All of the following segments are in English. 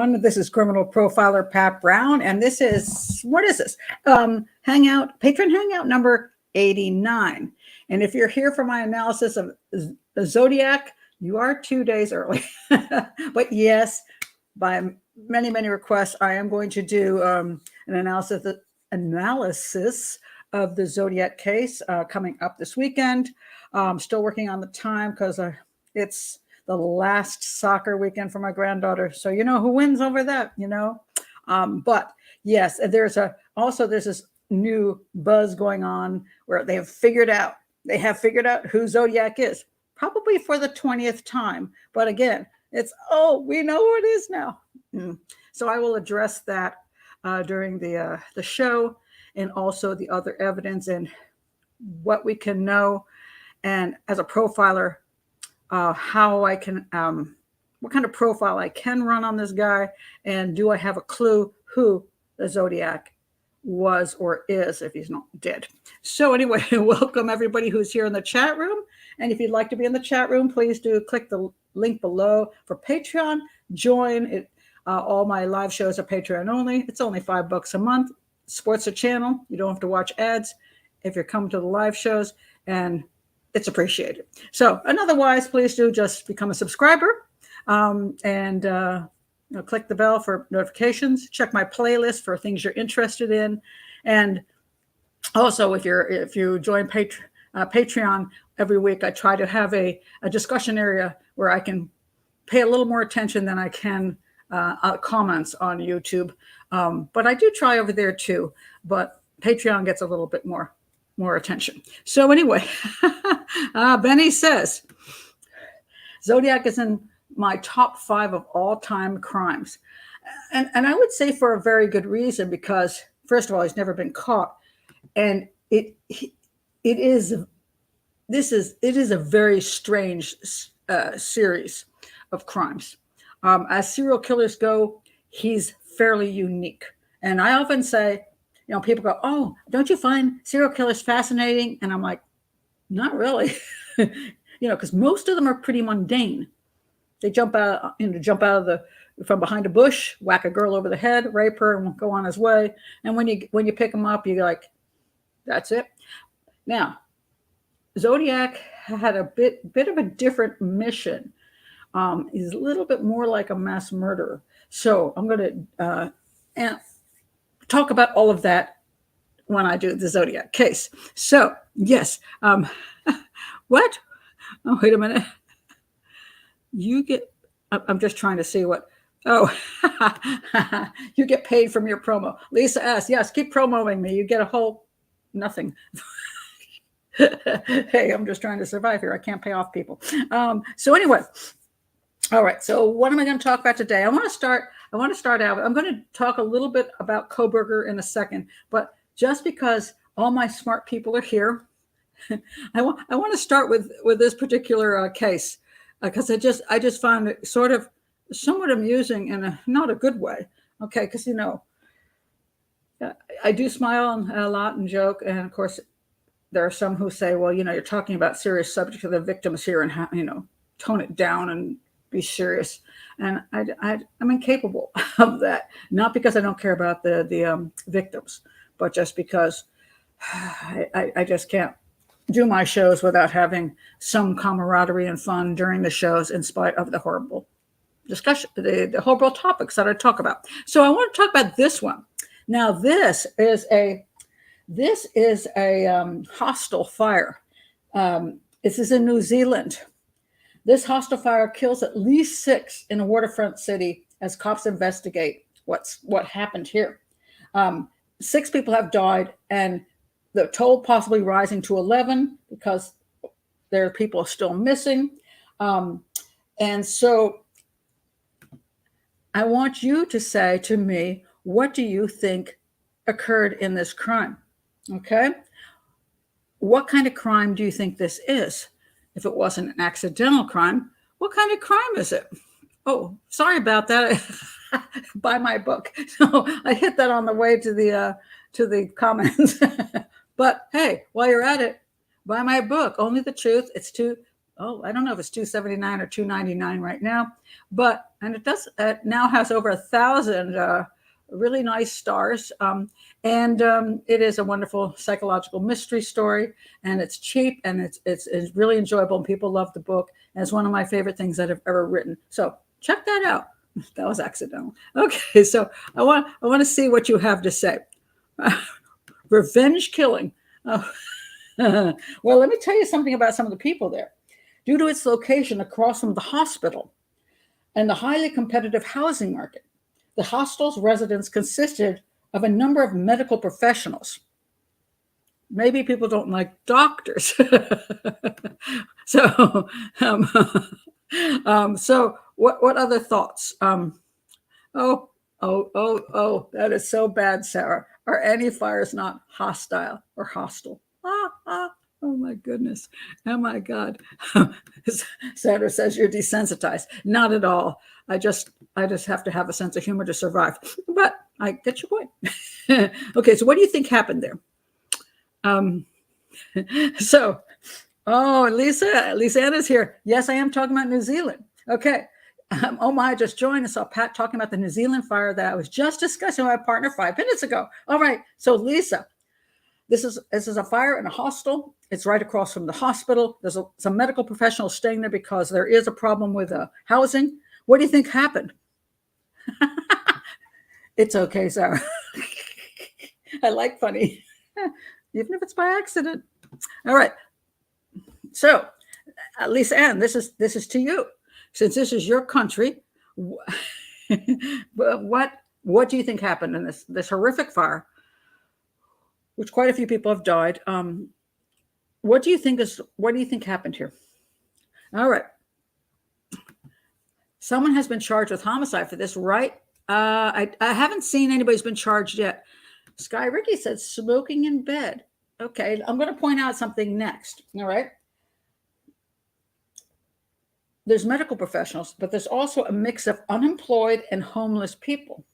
everyone. This is criminal profiler Pat Brown, and this is, what is this? Hangout, Patron Hangout number 89. And if you're here for my analysis of the Zodiac, you are 2 days early. But yes, by many, many requests, I am going to do an analysis of the Zodiac case coming up this weekend. I'm still working on the time because it's the last soccer weekend for my granddaughter. So you know who wins over that, you know? But yes, there's this new buzz going on where they have figured out who Zodiac is, probably for the 20th time. But again, we know who it is now. So I will address that during the show, and also the other evidence and what we can know. And as a profiler, how I can, what kind of profile I can run on this guy, and do I have a clue who the Zodiac was or is if he's not dead. So anyway, welcome everybody who's here in the chat room. And if you'd like to be in the chat room, please do click the link below for Patreon. Join it. All my live shows are Patreon only. It's only $5 a month. Supports the channel. You don't have to watch ads if you're coming to the live shows, and it's appreciated. So, and otherwise, please do just become a subscriber, and click the bell for notifications. Check my playlist for things you're interested in, and also if you join Patreon every week, I try to have a discussion area where I can pay a little more attention than I can comments on YouTube. But I do try over there too, but Patreon gets a little bit more attention. So anyway, Benny says, Zodiac is in my top 5 of all-time crimes. And I would say for a very good reason, because first of all, he's never been caught. And it is a very strange series of crimes. As serial killers go, he's fairly unique. And I often say, people go, "Oh, don't you find serial killers fascinating?" And I'm like, not really, because most of them are pretty mundane. They jump out from behind a bush, whack a girl over the head, rape her, and go on his way. And when you pick them up, you're like, that's it. Now, Zodiac had a bit of a different mission. He's a little bit more like a mass murderer. So I'm going to talk about all of that when I do the Zodiac case. So yes, what? Oh, wait a minute. I'm just trying to see what. Oh, you get paid from your promo. Lisa asks, yes, keep promoting me. You get a whole nothing. Hey, I'm just trying to survive here. I can't pay off people. So anyway. All right. So what am I going to talk about today? I want to start out. I'm going to talk a little bit about Kohberger in a second, but just because all my smart people are here, I want to start with this particular case because I just found it sort of somewhat amusing in not a good way. Okay, because I do smile a lot and joke, and of course there are some who say, well, you're talking about serious subjects of the victims here, and how, tone it down and be serious. And I'm incapable of that, not because I don't care about the victims, but just because I just can't do my shows without having some camaraderie and fun during the shows, in spite of the horrible discussion, the horrible topics that I talk about. So I want to talk about this one. Now, this is a hostel fire. This is in New Zealand. This hostel fire kills at least 6 in a waterfront city as cops investigate what happened here. 6 people have died, and the toll possibly rising to 11 because there are people still missing. And so I want you to say to me, what do you think occurred in this crime? Okay. What kind of crime do you think this is? If it wasn't an accidental crime, what kind of crime is it? Oh, sorry about that. Buy my book. So I hit that on the way to the comments. But hey, while you're at it, buy my book, Only the Truth. It's too I don't know if it's $279 or $299 right now, and it now has over 1,000 really nice stars. And it is a wonderful psychological mystery story, and it's cheap, and it's really enjoyable, and people love the book. And it's one of my favorite things that I've ever written. So check that out. That was accidental. Okay, so I want to see what you have to say. Revenge killing. Oh. Well, let me tell you something about some of the people there. Due to its location across from the hospital and the highly competitive housing market, the hostel's residents consisted of a number of medical professionals. Maybe people don't like doctors. So, so what other thoughts? That is so bad, Sarah. Are any fires not hostile or hostile? Oh my goodness. Oh my God. Sandra says you're desensitized. Not at all. I just have to have a sense of humor to survive. But I get your point. Okay, so what do you think happened there? Lisa Anna's here. Yes, I am talking about New Zealand. Okay. I just joined. I saw Pat talking about the New Zealand fire that I was just discussing with my partner 5 minutes ago. All right. So Lisa, this is a fire in a hostel. It's right across from the hospital. There's some medical professionals staying there because there is a problem with housing. What do you think happened? It's okay, Sarah. I like funny, even if it's by accident. All right. So, Lisa Ann, this is to you. Since this is your country, what do you think happened in this horrific fire, which quite a few people have died? What do you think happened here? All right. Someone has been charged with homicide for this, right? I haven't seen anybody's been charged yet. Sky Ricky said smoking in bed. Okay, I'm going to point out something next. All right. There's medical professionals, but there's also a mix of unemployed and homeless people.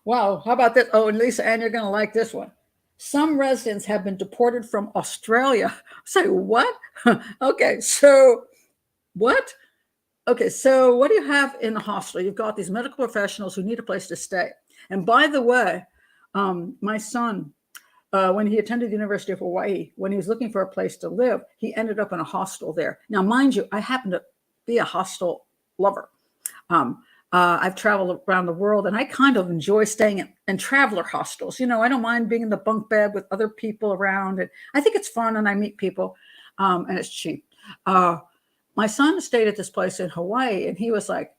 Wow, how about this? Oh, and Lisa Ann, you're going to like this one. Some residents have been deported from Australia. Say, what? Okay, so what? Okay, so what do you have in the hostel? You've got these medical professionals who need a place to stay. And by the way, my son, when he attended the University of Hawaii, when he was looking for a place to live, he ended up in a hostel there. Now, mind you, I happen to be a hostel lover. I've traveled around the world, and I kind of enjoy staying in traveler hostels. I don't mind being in the bunk bed with other people around. And I think it's fun, and I meet people, and it's cheap. My son stayed at this place in Hawaii, and he was like,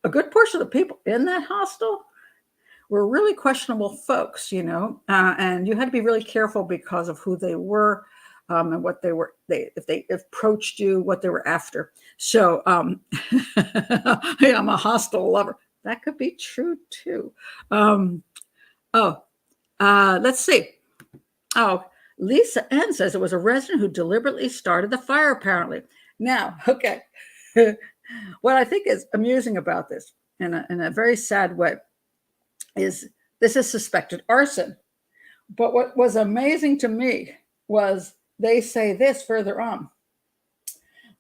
a good portion of the people in that hostel were really questionable folks, and you had to be really careful because of who they were, and what they were, if they approached you, what they were after. So yeah, I'm a hostel lover. That could be true too. Let's see. Oh, Lisa N says it was a resident who deliberately started the fire, apparently. Now, okay. What I think is amusing about this, in a very sad way, is this is suspected arson. But what was amazing to me was they say this further on.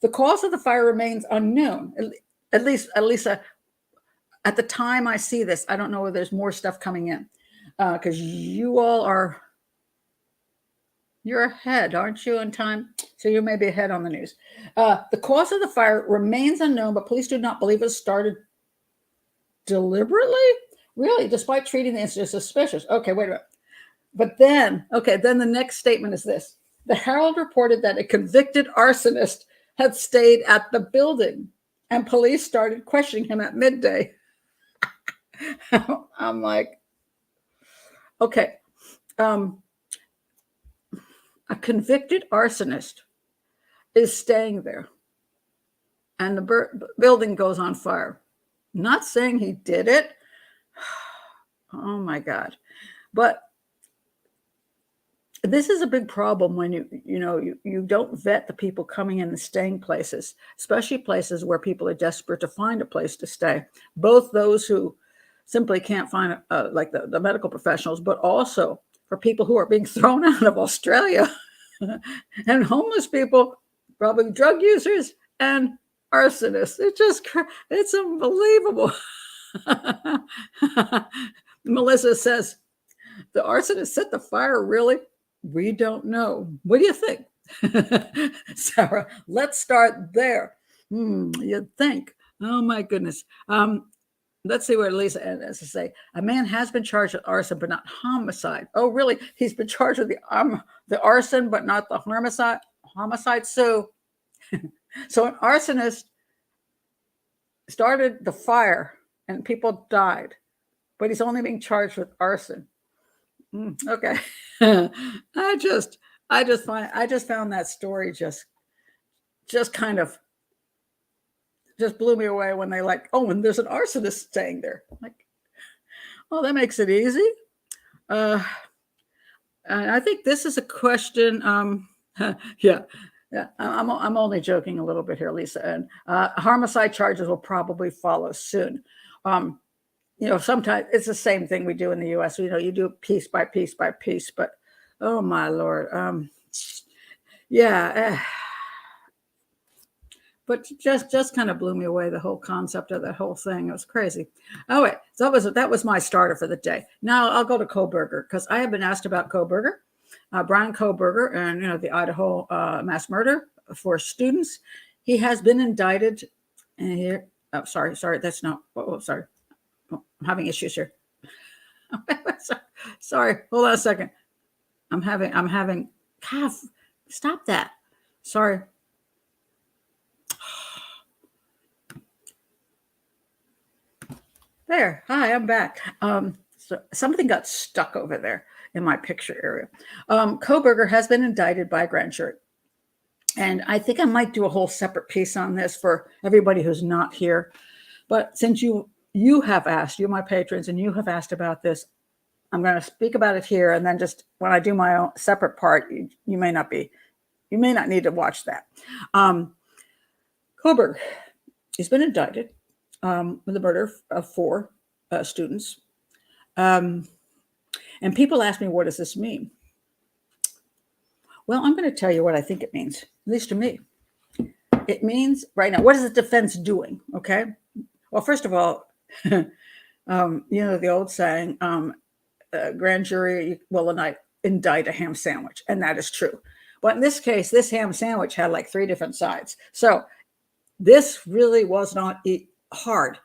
The cause of the fire remains unknown. At least at the time I see this, I don't know whether there's more stuff coming in, because you all you're ahead, aren't you, in time? So you may be ahead on the news. The cause of the fire remains unknown, but police do not believe it started deliberately. Really, despite treating the incident as suspicious. Okay, wait a minute. But then the next statement is this. The Herald reported that a convicted arsonist had stayed at the building, and police started questioning him at midday. I'm like, okay. A convicted arsonist is staying there, and the building goes on fire. Not saying he did it. Oh my God. But this is a big problem when you don't vet the people coming in and staying places, especially places where people are desperate to find a place to stay. Both those who simply can't find, like the medical professionals, but also for people who are being thrown out of Australia. And homeless people, probably drug users and arsonists. It's unbelievable. Melissa says, the arsonist set the fire, really? We don't know. What do you think? Sarah, let's start there. You'd think. Oh my goodness. Let's see where Lisa has to say. A man has been charged with arson, but not homicide. Oh, really? He's been charged with the arson, but not the homicide. So an arsonist started the fire and people died, but he's only being charged with arson. Okay. I just found that story just kind of just blew me away when they like, oh, and there's an arsonist staying there. Like, well, that makes it easy. And I think this is a question. Yeah. I'm only joking a little bit here, Lisa. And homicide charges will probably follow soon. Sometimes it's the same thing we do in the U.S. You do piece by piece by piece, but oh my Lord, but just kind of blew me away, the whole concept of the whole thing. It was crazy. Oh wait, so that was my starter for the day. Now I'll go to Kohberger because I have been asked about Kohberger, Brian Kohberger, and the Idaho mass murder for students. He has been indicted, and here. Oh, sorry, that's not. Oh, sorry. I'm having issues here. Sorry, hold on a second. I'm having cough. Stop that. Sorry. There. Hi, I'm back. So something got stuck over there in my picture area. Kohberger has been indicted by a grand jury. And I think I might do a whole separate piece on this for everybody who's not here. But since you have asked, you're my patrons, and you have asked about this, I'm going to speak about it here. And then just when I do my own separate part, you may not need to watch that. Kohberger, he's been indicted with the murder of 4 students. And people ask me, what does this mean? Well, I'm going to tell you what I think it means, at least to me. It means right now, what is the defense doing? Okay. Well, first of all, the old saying, grand jury will indict a ham sandwich. And that is true. But in this case, this ham sandwich had like 3 different sides. So this really was not hard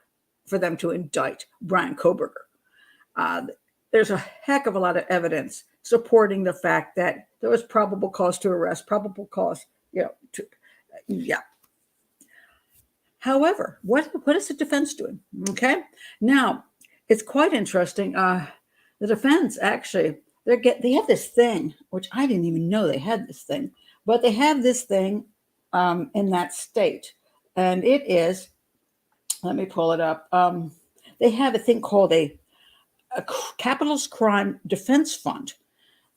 for them to indict Brian Kohberger. There's a heck of a lot of evidence supporting the fact that there was probable cause to arrest, probable cause, However, what is the defense doing? Okay. Now, it's quite interesting. The defense actually, they have this thing, which I didn't even know they had this thing, but they have this thing in that state. And it is, let me pull it up. They have a thing called a capitalist crime defense fund,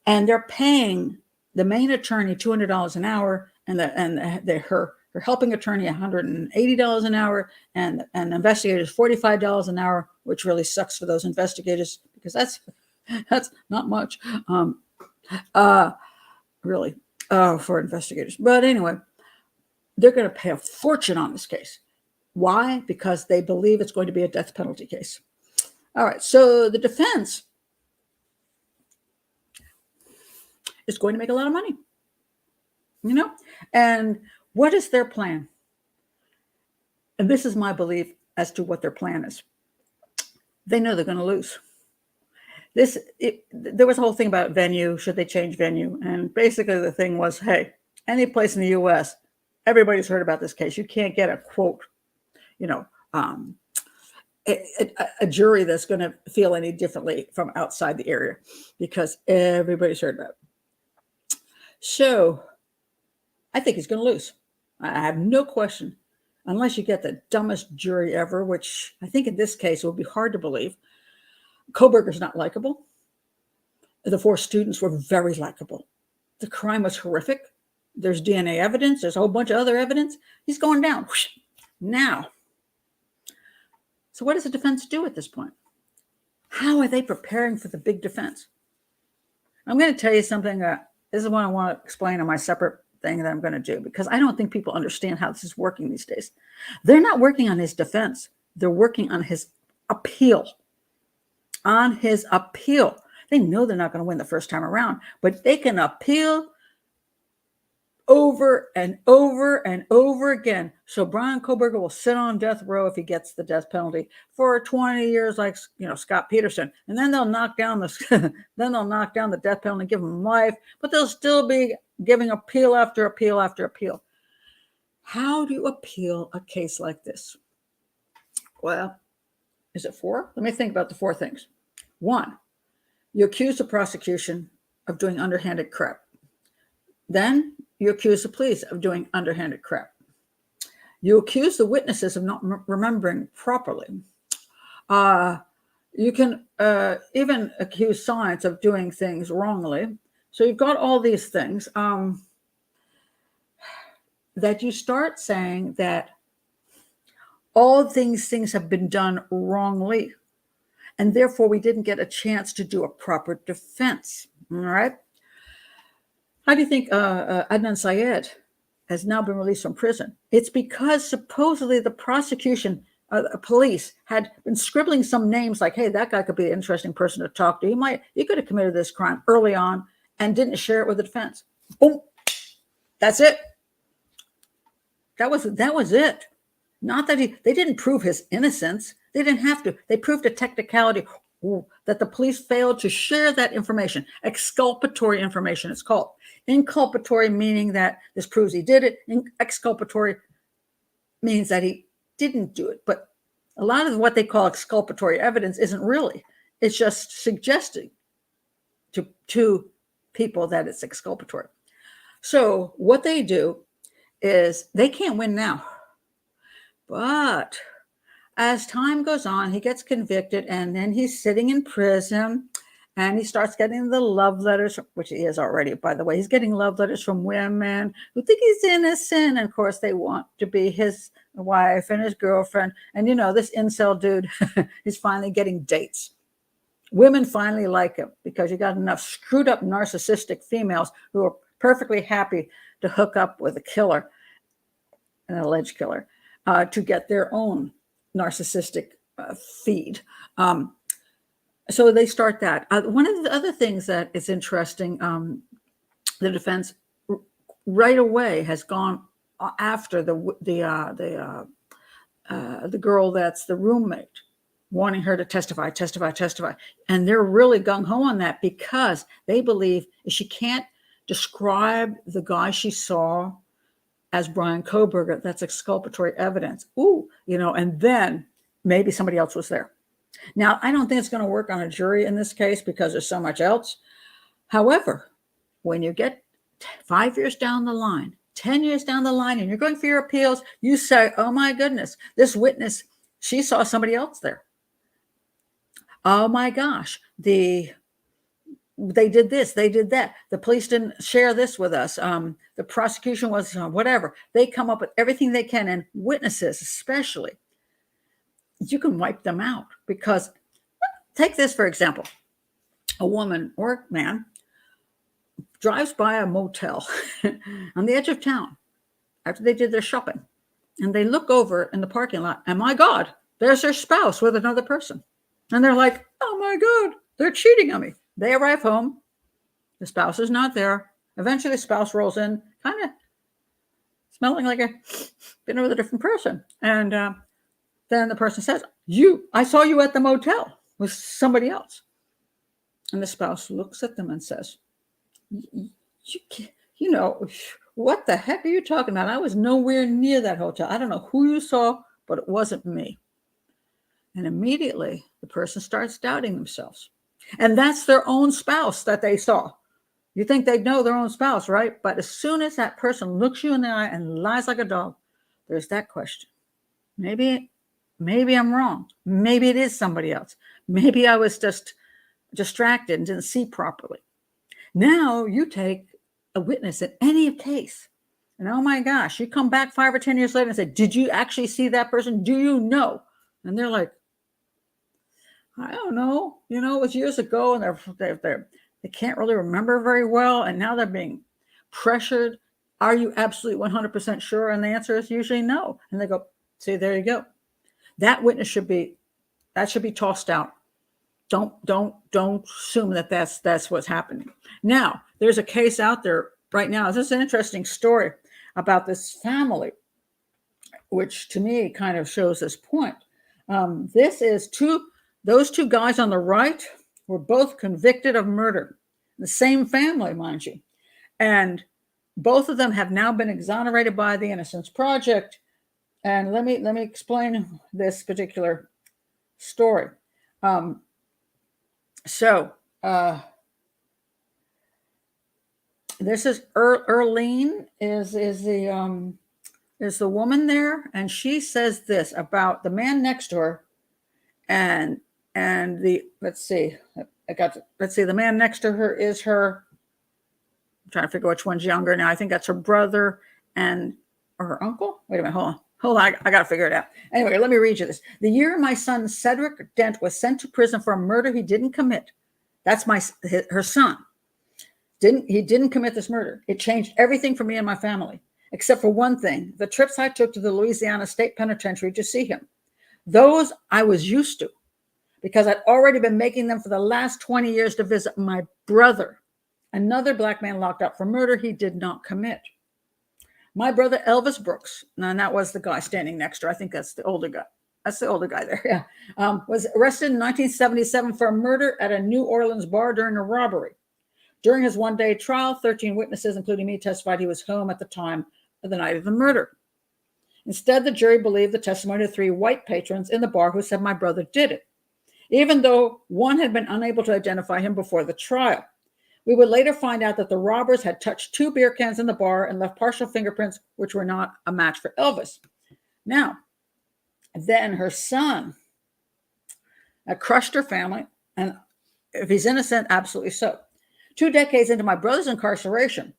and they're paying the main attorney $200 an hour, and her helping attorney $180 an hour, and investigators $45 an hour, which really sucks for those investigators because that's not much, really, for investigators. But anyway, they're going to pay a fortune on this case. Why? Because they believe it's going to be a death penalty case. All right, so the defense is going to make a lot of money, and what is their plan? And this is my belief as to what their plan is. They know they're going to lose. There was a whole thing about venue. Should they change venue? And basically the thing was, hey, any place in the U.S., everybody's heard about this case. You can't get a quote, a jury that's going to feel any differently from outside the area because everybody's heard about it. So I think he's going to lose. I have no question, unless you get the dumbest jury ever, which I think in this case would be hard to believe. Kohberger's not likable. The 4 students were very likable. The crime was horrific. There's DNA evidence. There's a whole bunch of other evidence. He's going down. Now. So what does the defense do at this point? How are they preparing for the big defense? I'm going to tell you something that this is what I want to explain on my separate thing that I'm going to do, because I don't think people understand how this is working these days. They're not working on his defense. They're working on his appeal. On his appeal. They know they're not going to win the first time around, but they can appeal over and over and over again. So Brian Kohberger will sit on death row if he gets the death penalty for 20 years, like Scott Peterson, and then they'll knock down the death penalty, give him life, but they'll still be giving appeal after appeal after appeal. How do you appeal a case like this? Well, is it 4? Let me think about the 4 things. 1, you accuse the prosecution of doing underhanded crap. Then you accuse the police of doing underhanded crap. You accuse the witnesses of not remembering properly. You can even accuse science of doing things wrongly. So you've got all these things that you start saying that all these things have been done wrongly, and therefore we didn't get a chance to do a proper defense. All right. How do you think Adnan Syed has now been released from prison? It's because supposedly the prosecution, police had been scribbling some names like, hey, that guy could be an interesting person to talk to. He could have committed this crime early on and didn't share it with the defense. Boom. That's it. That was it. Not that they didn't prove his innocence. They didn't have to. They proved a technicality that the police failed to share that information. Exculpatory information, it's called. Inculpatory meaning that this proves he did it. Exculpatory means that he didn't do it. But a lot of what they call exculpatory evidence isn't really. It's just suggesting to people that it's exculpatory. So what they do is they can't win now. But as time goes on, he gets convicted, and then he's sitting in prison, and he starts getting the love letters, which he is already, by the way. He's getting love letters from women who think he's innocent. And of course, they want to be his wife and his girlfriend. And this incel dude is finally getting dates. Women finally like him because you got enough screwed up narcissistic females who are perfectly happy to hook up with a killer, an alleged killer, to get their own narcissistic feed. So they start that. One of the other things that is interesting, the defense right away has gone after the girl that's the roommate, wanting her to testify. And they're really gung-ho on that because they believe if she can't describe the guy she saw as Brian Kohberger, that's exculpatory evidence. And then maybe somebody else was there. Now, I don't think it's going to work on a jury in this case because there's so much else. However, when you get 5 years down the line, 10 years down the line, and you're going for your appeals, you say, oh my goodness, this witness, she saw somebody else there. Oh my gosh, they did this, they did that. The police didn't share this with us. The prosecution was whatever. They come up with everything they can, and witnesses especially, you can wipe them out because take this, for example, a woman or man drives by a motel on the edge of town after they did their shopping, and they look over in the parking lot, and my God, there's their spouse with another person. And they're like, oh my God, they're cheating on me. They arrive home. The spouse is not there. Eventually, the spouse rolls in, kind of smelling like been with a different person. And then the person says, I saw you at the motel with somebody else. And the spouse looks at them and says, what the heck are you talking about? I was nowhere near that hotel. I don't know who you saw, but it wasn't me. And immediately, the person starts doubting themselves. And that's their own spouse that they saw. You think they'd know their own spouse, right? But as soon as that person looks you in the eye and lies like a dog, there's that question. Maybe I'm wrong. Maybe it is somebody else. Maybe I was just distracted and didn't see properly. Now you take a witness in any case, and oh my gosh, you come back 5 or 10 years later and say, did you actually see that person? Do you know? And they're like, I don't know. It was years ago, and They can't really remember very well. And now they're being pressured. Are you absolutely 100% sure? And the answer is usually no. And they go, see, there you go. That witness should be tossed out. Don't assume that that's what's happening. Now, there's a case out there right now. This is an interesting story about this family, which to me kind of shows this point. Those two guys on the right were both convicted of murder. The same family, mind you. And both of them have now been exonerated by the Innocence Project. And let me explain this particular story. This is Irene is the woman there, and she says this about the man next to her, and the the man next to her is her. I'm trying to figure which one's younger now. I think that's her brother or her uncle. Wait a minute, hold on. I got to figure it out. Anyway, let me read you this. The year my son Cedric Dent was sent to prison for a murder he didn't commit. That's her son. He didn't commit this murder. It changed everything for me and my family, except for one thing: the trips I took to the Louisiana State Penitentiary to see him. Those I was used to, because I'd already been making them for the last 20 years to visit my brother, another black man locked up for murder he did not commit. My brother Elvis Brooks, and that was the guy standing next to her. I think that's the older guy. That's the older guy there. Yeah, was arrested in 1977 for a murder at a New Orleans bar during a robbery. During his one-day trial, 13 witnesses, including me, testified he was home at the time of the night of the murder. Instead, the jury believed the testimony of 3 white patrons in the bar who said my brother did it, even though one had been unable to identify him before the trial. We would later find out that the robbers had touched 2 beer cans in the bar and left partial fingerprints, which were not a match for Elvis. Now, then her son crushed her family, and if he's innocent, absolutely so. 2 decades into my brother's incarceration,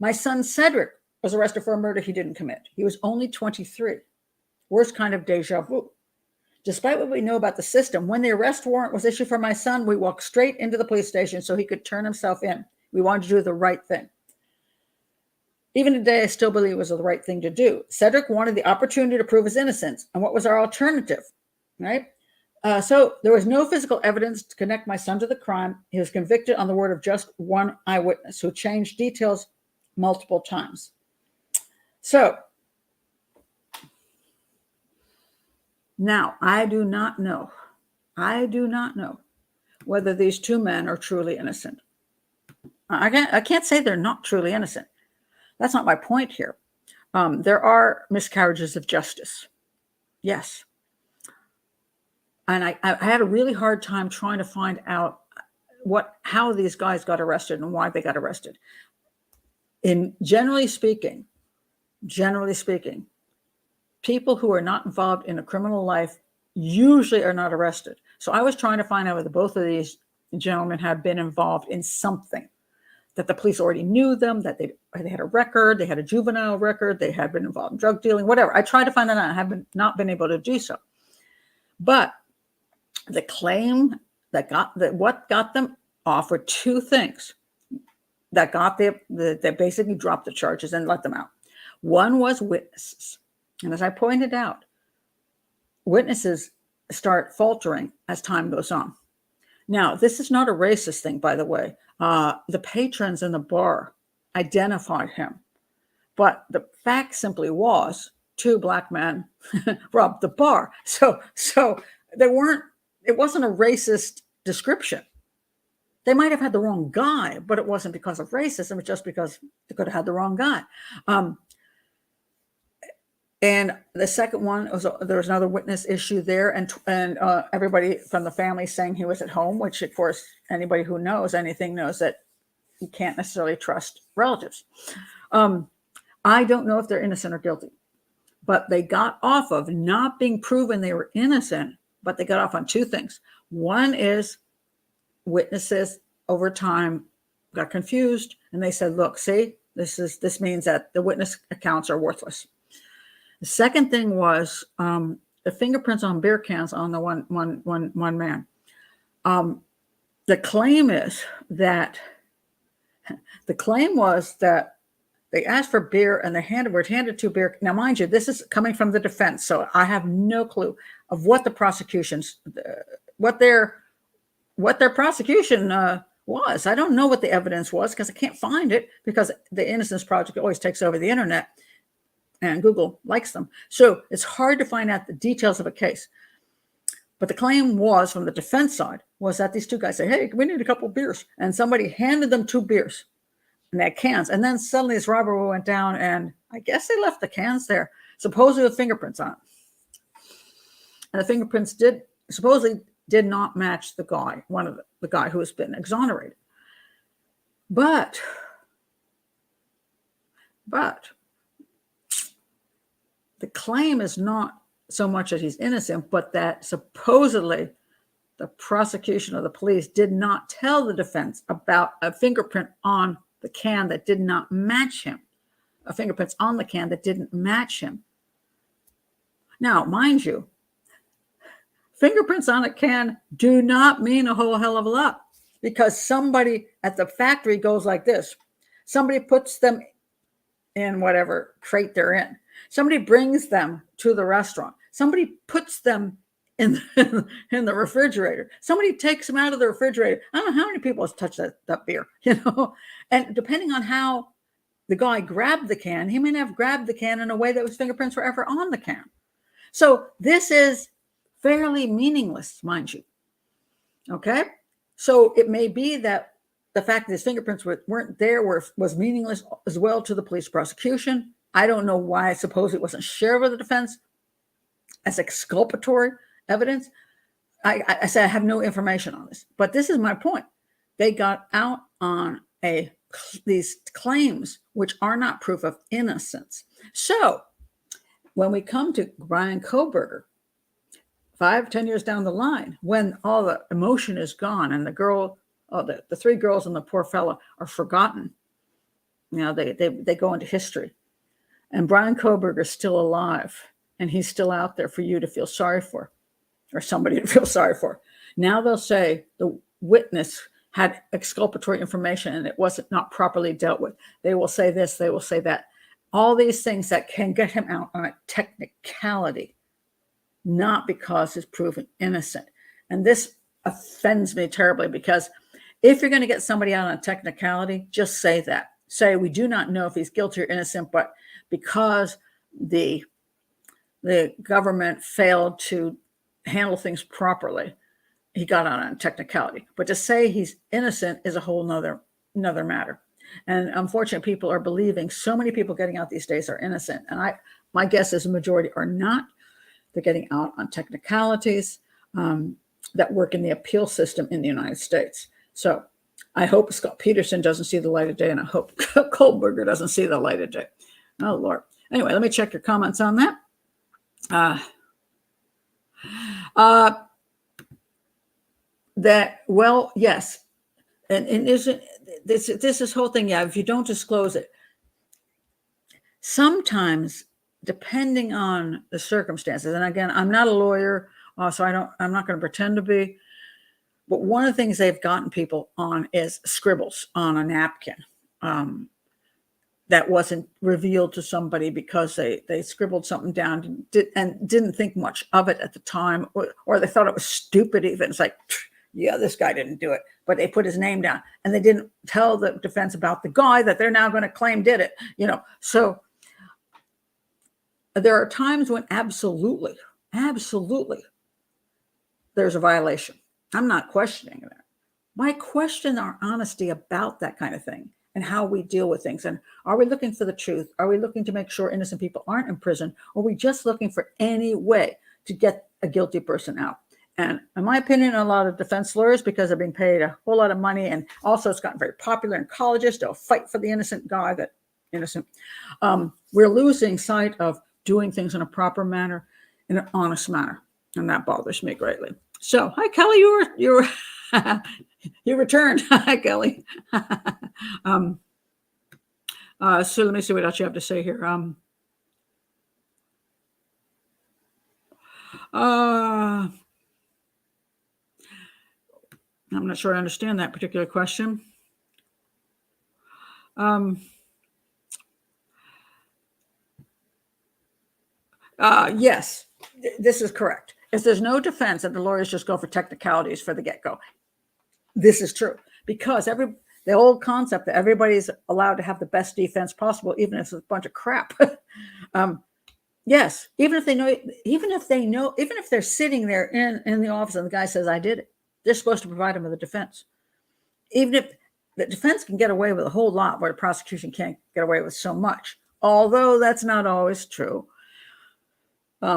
my son Cedric was arrested for a murder he didn't commit. He was only 23. Worst kind of deja vu. Despite what we know about the system, when the arrest warrant was issued for my son, we walked straight into the police station so he could turn himself in. We wanted to do the right thing. Even today, I still believe it was the right thing to do. Cedric wanted the opportunity to prove his innocence. And what was our alternative, right? So there was no physical evidence to connect my son to the crime. He was convicted on the word of just one eyewitness who changed details multiple times. So now I do not know whether these 2 men are truly innocent. I can't say they're not truly innocent. That's not my point here. There are miscarriages of justice. Yes. And I had a really hard time trying to find out how these guys got arrested and why they got arrested. Generally speaking, people who are not involved in a criminal life usually are not arrested. So I was trying to find out whether both of these gentlemen had been involved in something, that the police already knew them, that they had a record, they had a juvenile record, they had been involved in drug dealing, whatever. I tried to find that out. I have not been able to do so. But the claim what got them off were 2 things that basically dropped the charges and let them out. One was witnesses. And as I pointed out, witnesses start faltering as time goes on. Now, this is not a racist thing, by the way. The patrons in the bar identified him. But the fact simply was 2 black men robbed the bar. So it wasn't a racist description. They might have had the wrong guy, but it wasn't because of racism. It was just because they could have had the wrong guy. And the second one there was another witness issue there, and everybody from the family saying he was at home, which of course anybody who knows anything knows that you can't necessarily trust relatives. I don't know if they're innocent or guilty, but they got off of not being proven they were innocent, but they got off on 2 things. One is witnesses over time got confused, and they said, look, see, this means that the witness accounts are worthless. The second thing was the fingerprints on beer cans on the one man. the claim was that they asked for beer and they were handed to beer. Now, mind you, this is coming from the defense, so I have no clue of what the prosecution's, what their prosecution was. I don't know what the evidence was because I can't find it, because the Innocence Project always takes over the internet and Google likes them. So it's hard to find out the details of a case. But the claim was, from the defense side, was that these two guys said, hey, we need a couple of beers. And somebody handed them 2 beers and they had cans. And then suddenly this robbery went down, and I guess they left the cans there, supposedly with fingerprints on it. And the fingerprints supposedly did not match the guy, the guy who has been exonerated. But the claim is not so much that he's innocent, but that supposedly the prosecution or the police did not tell the defense about a fingerprint on the can that did not match him, fingerprints on the can that didn't match him. Now, mind you, fingerprints on a can do not mean a whole hell of a lot, because somebody at the factory goes like this. Somebody puts them in whatever crate they're in. Somebody brings them to the restaurant. Somebody puts them in the refrigerator. Somebody takes them out of the refrigerator. I don't know how many people have touched that beer, And depending on how the guy grabbed the can, he may not have grabbed the can in a way that his fingerprints were ever on the can. So this is fairly meaningless, mind you. Okay? So it may be that the fact that his fingerprints weren't there was meaningless as well to the police prosecution. I don't know why. I suppose it wasn't shared with the defense as exculpatory evidence. I said I have no information on this, but this is my point. They got out on these claims which are not proof of innocence. So when we come to Brian Kohberger, 5-10 years down the line, when all the emotion is gone and the 3 girls and the poor fella are forgotten, they go into history, and Brian Kohberger is still alive, and he's still out there for you to feel sorry for, or somebody to feel sorry for. Now they'll say the witness had exculpatory information and it wasn't not properly dealt with. They will say this, they will say that. All these things that can get him out on a technicality, not because he's proven innocent. And this offends me terribly, because if you're going to get somebody out on a technicality, just say that. Say, we do not know if he's guilty or innocent, but because the government failed to handle things properly, he got out on a technicality. But to say he's innocent is a whole nother matter. And unfortunately, people are believing, so many people getting out these days are innocent. And my guess is a majority are not. They're getting out on technicalities that work in the appeal system in the United States. So I hope Scott Peterson doesn't see the light of day, and I hope Kohberger doesn't see the light of day. Oh, Lord. Anyway, let me check your comments on that. Yes. And isn't this whole thing, if you don't disclose it, sometimes, depending on the circumstances, and again, I'm not a lawyer, so I'm not going to pretend to be, but one of the things they've gotten people on is scribbles on a napkin that wasn't revealed to somebody because they scribbled something down and didn't think much of it at the time, or they thought it was stupid even. It's like, yeah, this guy didn't do it, but they put his name down, and they didn't tell the defense about the guy that they're now going to claim did it, So there are times when absolutely, there's a violation. I'm not questioning that. Why question our honesty about that kind of thing and how we deal with things? And are we looking for the truth? Are we looking to make sure innocent people aren't in prison? Or are we just looking for any way to get a guilty person out? And in my opinion, a lot of defense lawyers, because they're being paid a whole lot of money, and also it's gotten very popular in colleges, they'll fight for the innocent guy that innocent. We're losing sight of doing things in a proper manner, in an honest manner. And that bothers me greatly. So, hi, Kelly, you returned. Hi, Kelly. So let me see what else you have to say here. I'm not sure I understand that particular question. Yes, this is correct. If there's no defense, and the lawyers just go for technicalities for the get-go, this is true, because the old concept that everybody's allowed to have the best defense possible, even if it's a bunch of crap. Yes, even if they're sitting there in the office and the guy says, I did it, they're supposed to provide them with a defense. Even if the defense can get away with a whole lot where the prosecution can't get away with so much, although that's not always true. The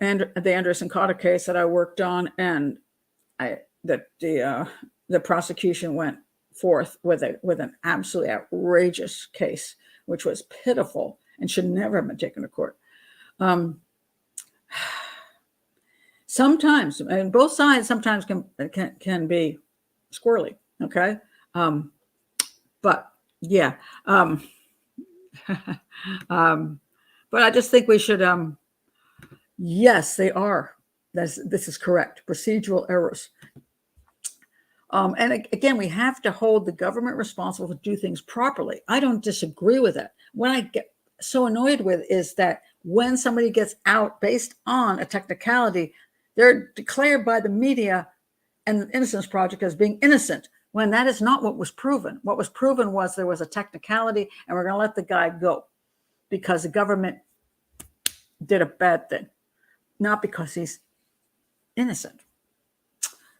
Anderson Cotter case that I worked on, and the prosecution went forth with an absolutely outrageous case, which was pitiful and should never have been taken to court. Sometimes, and both sides sometimes can be squirrely. Okay, but yeah. But I just think we should, yes, they are. This is correct. Procedural errors. And again, we have to hold the government responsible to do things properly. I don't disagree with that. What I get so annoyed with is that when somebody gets out based on a technicality, they're declared by the media and the Innocence Project as being innocent, when that is not what was proven. What was proven was there was a technicality, and we're going to let the guy go because the government did a bad thing, not because he's innocent.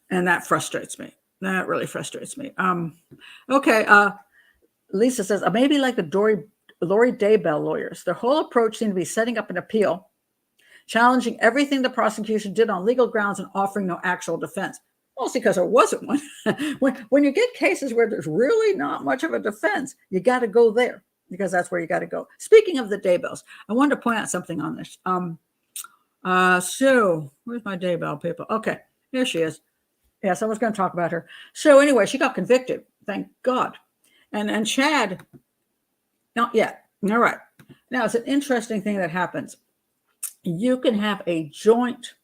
And that frustrates me. That really frustrates me. Okay. Lisa says, maybe like the Lori Daybell lawyers, their whole approach seemed to be setting up an appeal, challenging everything the prosecution did on legal grounds and offering no actual defense. Mostly because there wasn't one. When you get cases where there's really not much of a defense, you got to go there, because that's where you got to go. Speaking of the Daybells, I wanted to point out something on this. So where's my Daybell people? Okay, here she is. Yes, I was going to talk about her. So anyway, she got convicted, thank God. And Chad, not yet. All right. Now, it's an interesting thing that happens. You can have a joint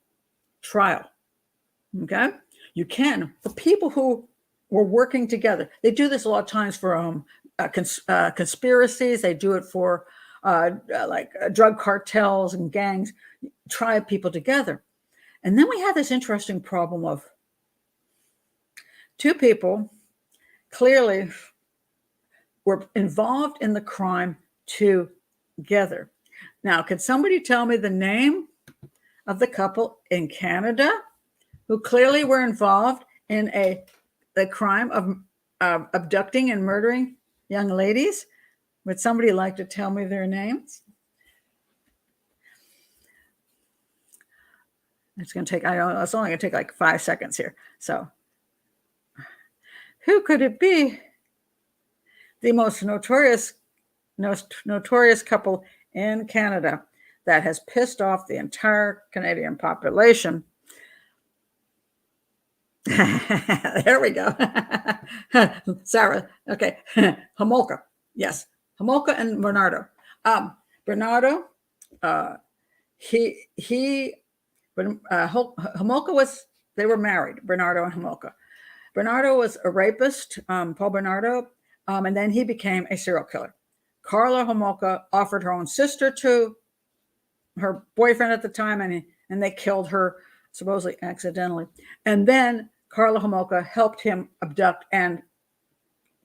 trial. Okay? You can, for people who were working together. They do this a lot of times for conspiracies. They do it for drug cartels and gangs, try people together. And then we have this interesting problem of two people clearly were involved in the crime together. Now, can somebody tell me the name of the couple in Canada who clearly were involved in the crime of abducting and murdering young ladies? Would somebody like to tell me their names? It's going to take, I don't know, it's only going to take like 5 seconds here. So who could it be? The most notorious couple in Canada that has pissed off the entire Canadian population. There we go. Sarah. Okay. Homolka. Yes. Homolka and Bernardo. Bernardo, Homolka they were married, Bernardo and Homolka. Bernardo was a rapist, Paul Bernardo, and then he became a serial killer. Carla Homolka offered her own sister to her boyfriend at the time, and they killed her, supposedly accidentally. And then Carla Homolka helped him abduct and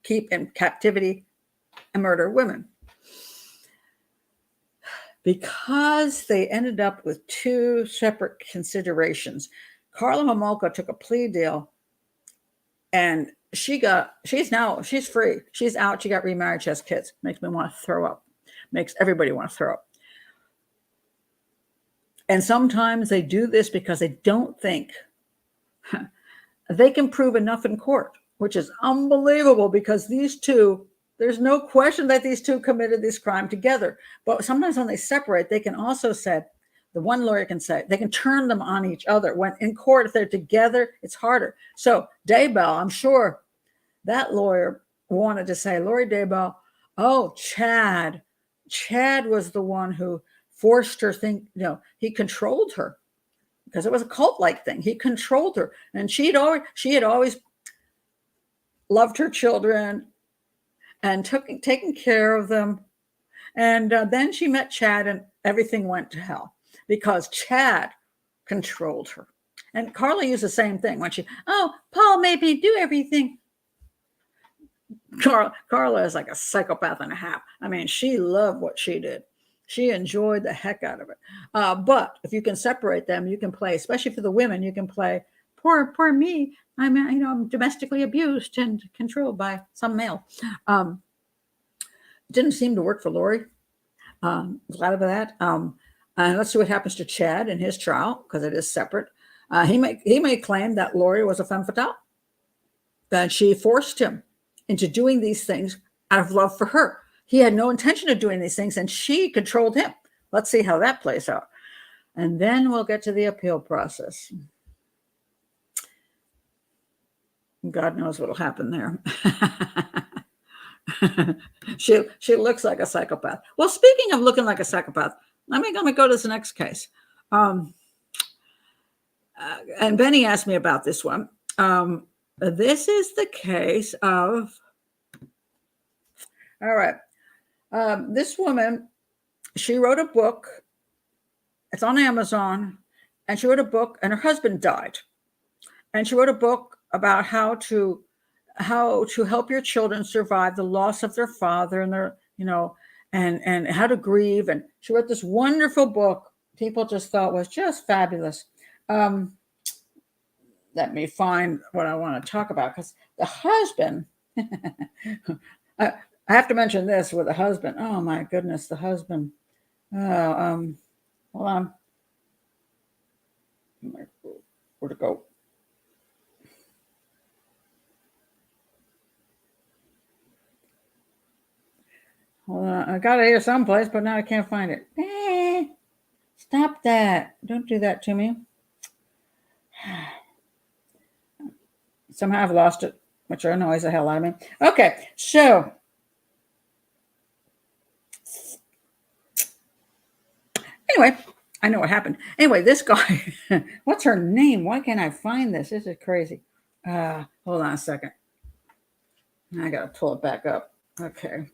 keep in captivity and murder women. Because they ended up with two separate considerations, Carla Homolka took a plea deal, and she's free. She's out. She got remarried. She has kids. Makes me want to throw up. Makes everybody want to throw up. And sometimes they do this because they don't think they can prove enough in court, which is unbelievable, because these two, there's no question that these two committed this crime together. But sometimes when they separate, they can also say, the one lawyer can say, they can turn them on each other. When in court, if they're together, it's harder. So Daybell, I'm sure that lawyer wanted to say, Lori Daybell, oh, Chad was the one who forced her he controlled her. because it was a cult-like thing. He controlled her, and she had always loved her children and taken care of them. And then she met Chad, and everything went to hell because Chad controlled her. And Carla used the same thing when Paul made me do everything. Carla is like a psychopath and a half. I mean, she loved what she did. She enjoyed the heck out of it. But if you can separate them, you can play, especially for the women, you can play, poor me. I'm domestically abused and controlled by some male. Didn't seem to work for Lori. Glad of that. And let's see what happens to Chad in his trial, because it is separate. He may claim that Lori was a femme fatale, that she forced him into doing these things out of love for her. He had no intention of doing these things, and she controlled him. Let's see how that plays out. And then we'll get to the appeal process. God knows what will happen there. She looks like a psychopath. Well, speaking of looking like a psychopath, let me go to this next case. And Benny asked me about this one. This is the case of, all right. This woman, she wrote a book. It's on Amazon. And she wrote a book, and her husband died. And she wrote a book about how to help your children survive the loss of their father and their, and how to grieve. And she wrote this wonderful book. People just thought was just fabulous. Let me find what I want to talk about, because the husband, I have to mention this with the husband. Oh my goodness, the husband. Hold on. Where to go? Hold on. I got it here someplace, but now I can't find it. Stop that. Don't do that to me. Somehow I've lost it, which annoys the hell out of me. Okay, so anyway, I know what happened. Anyway, this guy, what's her name? Why can't I find this? This is crazy. Hold on a second. I got to pull it back up. Okay.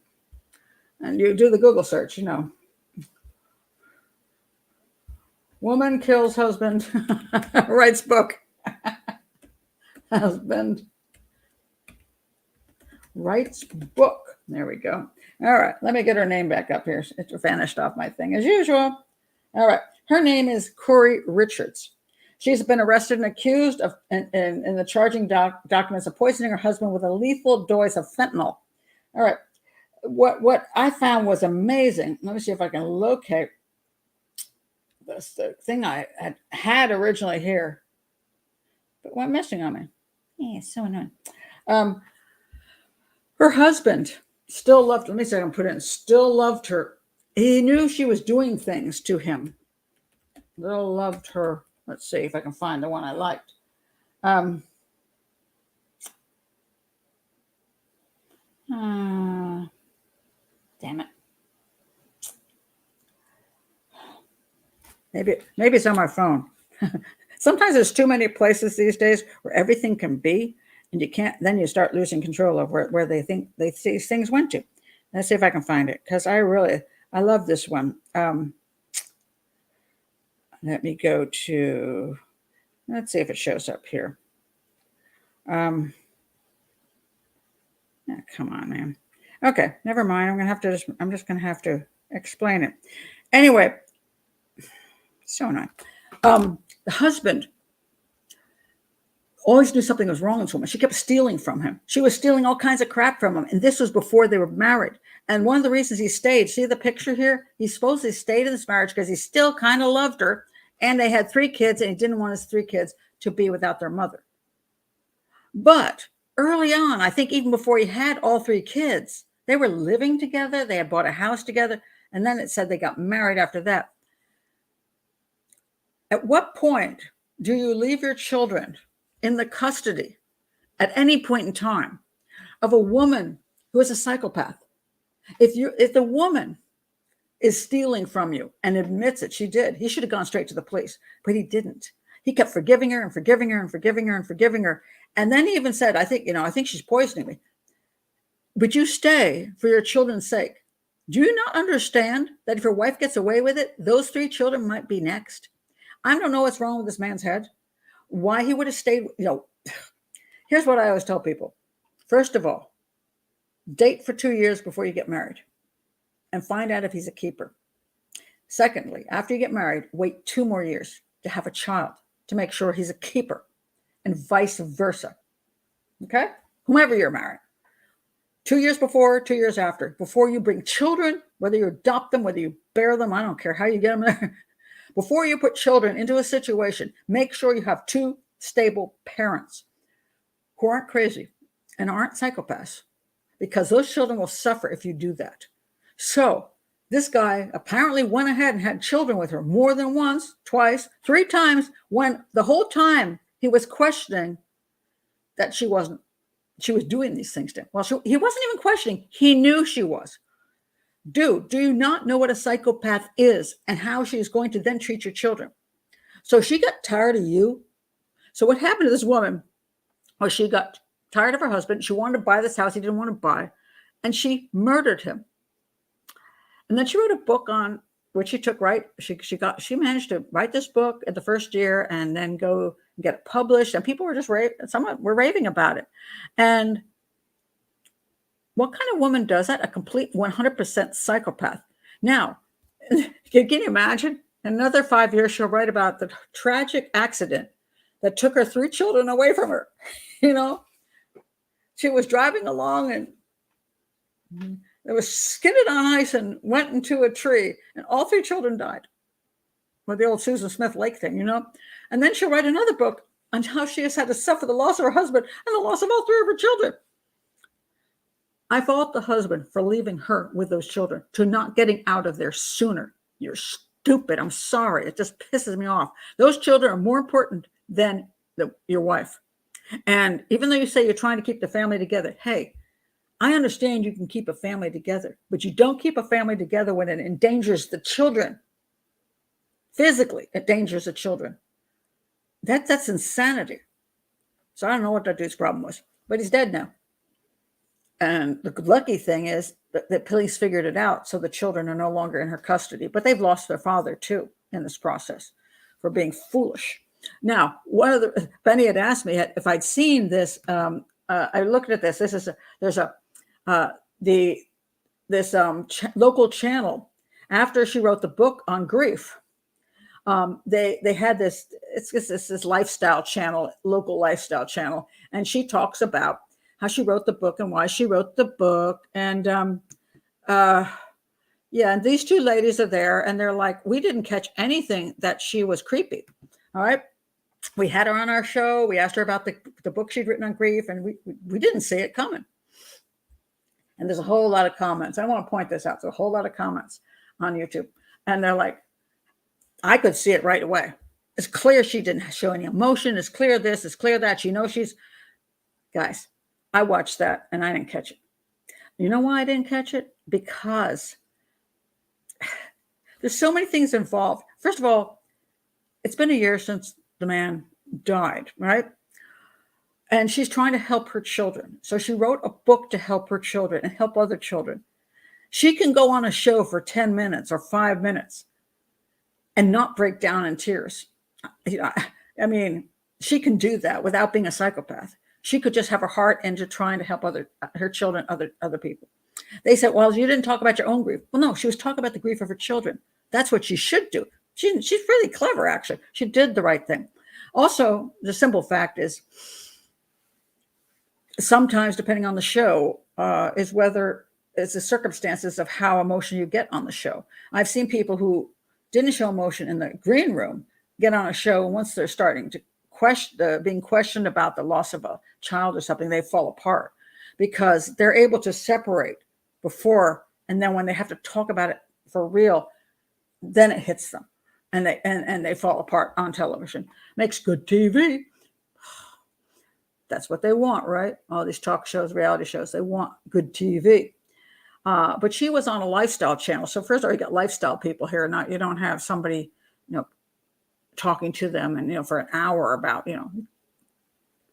And you do the Google search, Woman kills husband, writes book. Husband writes book. There we go. All right. Let me get her name back up here. It vanished off my thing as usual. All right. Her name is Corey Richards. She's been arrested and accused of, in the charging documents, of poisoning her husband with a lethal dose of fentanyl. All right. What I found was amazing. Let me see if I can locate this, the thing I had originally here, but went missing on me. Yeah, it's so annoying. Her husband still loved, let me see if I can put it in, still loved her. He knew she was doing things to him. Still loved her. Let's see if I can find the one I liked. Damn it. Maybe it's on my phone. Sometimes there's too many places these days where everything can be, and you can't, then you start losing control of where they think these things went to. Let's see if I can find it, because I love this one. Let me go to, let's see if it shows up here. Come on, man. Okay, never mind. I'm just gonna have to explain it. Anyway, so annoying. The husband always knew something was wrong with this woman. She kept stealing from him. She was stealing all kinds of crap from him. And this was before they were married. And one of the reasons he stayed, see the picture here? He supposedly stayed in this marriage because he still kind of loved her. And they had 3 kids, and he didn't want his 3 kids to be without their mother. But early on, I think even before he had all 3 kids, they were living together. They had bought a house together. And then it said they got married after that. At what point do you leave your children in the custody at any point in time of a woman who is a psychopath? If the woman is stealing from you and admits it, she did, he should have gone straight to the police, but he didn't. He kept forgiving her and forgiving her and forgiving her and forgiving her. And then he even said, I think she's poisoning me. But you stay for your children's sake. Do you not understand that if your wife gets away with it, those 3 children might be next? I don't know what's wrong with this man's head. Why he would have stayed. Here's what I always tell people. First of all, date for 2 years before you get married and find out if he's a keeper. Secondly, after you get married, wait 2 more years to have a child to make sure he's a keeper, and vice versa. Okay? Whomever you're marrying. 2 years before, 2 years after, before you bring children, whether you adopt them, whether you bear them, I don't care how you get them there. Before you put children into a situation, make sure you have 2 stable parents who aren't crazy and aren't psychopaths, because those children will suffer if you do that. So this guy apparently went ahead and had children with her more than once, twice, 3 times, when the whole time he was questioning that she was doing these things to him. Well, he wasn't even questioning. He knew she was. Dude, do you not know what a psychopath is and how she's going to then treat your children? So she got tired of you. So what happened to this woman was she got tired of her husband. She wanted to buy this house he didn't want to buy, and she murdered him. And then she wrote a book on which she took, right? She managed to write this book in the first year and then go get it published. And people were just some were raving about it. And what kind of woman does that? A complete 100% psychopath. Now, can you imagine? In another 5 years, she'll write about the tragic accident that took her 3 children away from her. She was driving along and it was skidded on ice and went into a tree, and all 3 children died. With the old Susan Smith Lake thing, And then she'll write another book on how she has had to suffer the loss of her husband and the loss of all 3 of her children. I fault the husband for leaving her with those children, to not getting out of there sooner. You're stupid. I'm sorry. It just pisses me off. Those children are more important than your wife. And even though you say you're trying to keep the family together, hey, I understand you can keep a family together, but you don't keep a family together when it endangers the children. Physically, it endangers the children. That's insanity. So I don't know what that dude's problem was, but he's dead now. And the lucky thing is that the police figured it out, so the children are no longer in her custody, but they've lost their father too in this process for being foolish. Now, Penny had asked me if I'd seen this. I looked at this. There's local channel after she wrote the book on grief. They had this. It's this lifestyle channel, local lifestyle channel, and she talks about how she wrote the book and why she wrote the book. And and these 2 ladies are there, and they're like, we didn't catch anything that she was creepy. All right. We had her on our show. We asked her about the book she'd written on grief, and we didn't see it coming. And there's a whole lot of comments. I want to point this out. There's a whole lot of comments on YouTube. And they're like, I could see it right away. It's clear she didn't show any emotion. It's clear this, it's clear that. Guys, I watched that and I didn't catch it. You know why I didn't catch it? Because there's so many things involved. First of all, it's been a year since the man died, right? And she's trying to help her children. So she wrote a book to help her children and help other children. She can go on a show for 10 minutes or 5 minutes and not break down in tears. I mean, she can do that without being a psychopath. She could just have her heart into trying to help her children, other people. They said, well, you didn't talk about your own grief. Well, no, she was talking about the grief of her children. That's what she should do. She's really clever, actually. She did the right thing. Also, the simple fact is, sometimes, depending on the show, is whether it's the circumstances of how emotional you get on the show. I've seen people who didn't show emotion in the green room get on a show, and once they're starting to being questioned about the loss of a child or something, they fall apart because they're able to separate before, and then when they have to talk about it for real, then it hits them, and they fall apart on television. Makes good TV. That's what they want, right? All these talk shows, reality shows, they want good TV. But she was on a lifestyle channel. So first of all, you got lifestyle people here. You don't have somebody, talking to them and, for an hour about,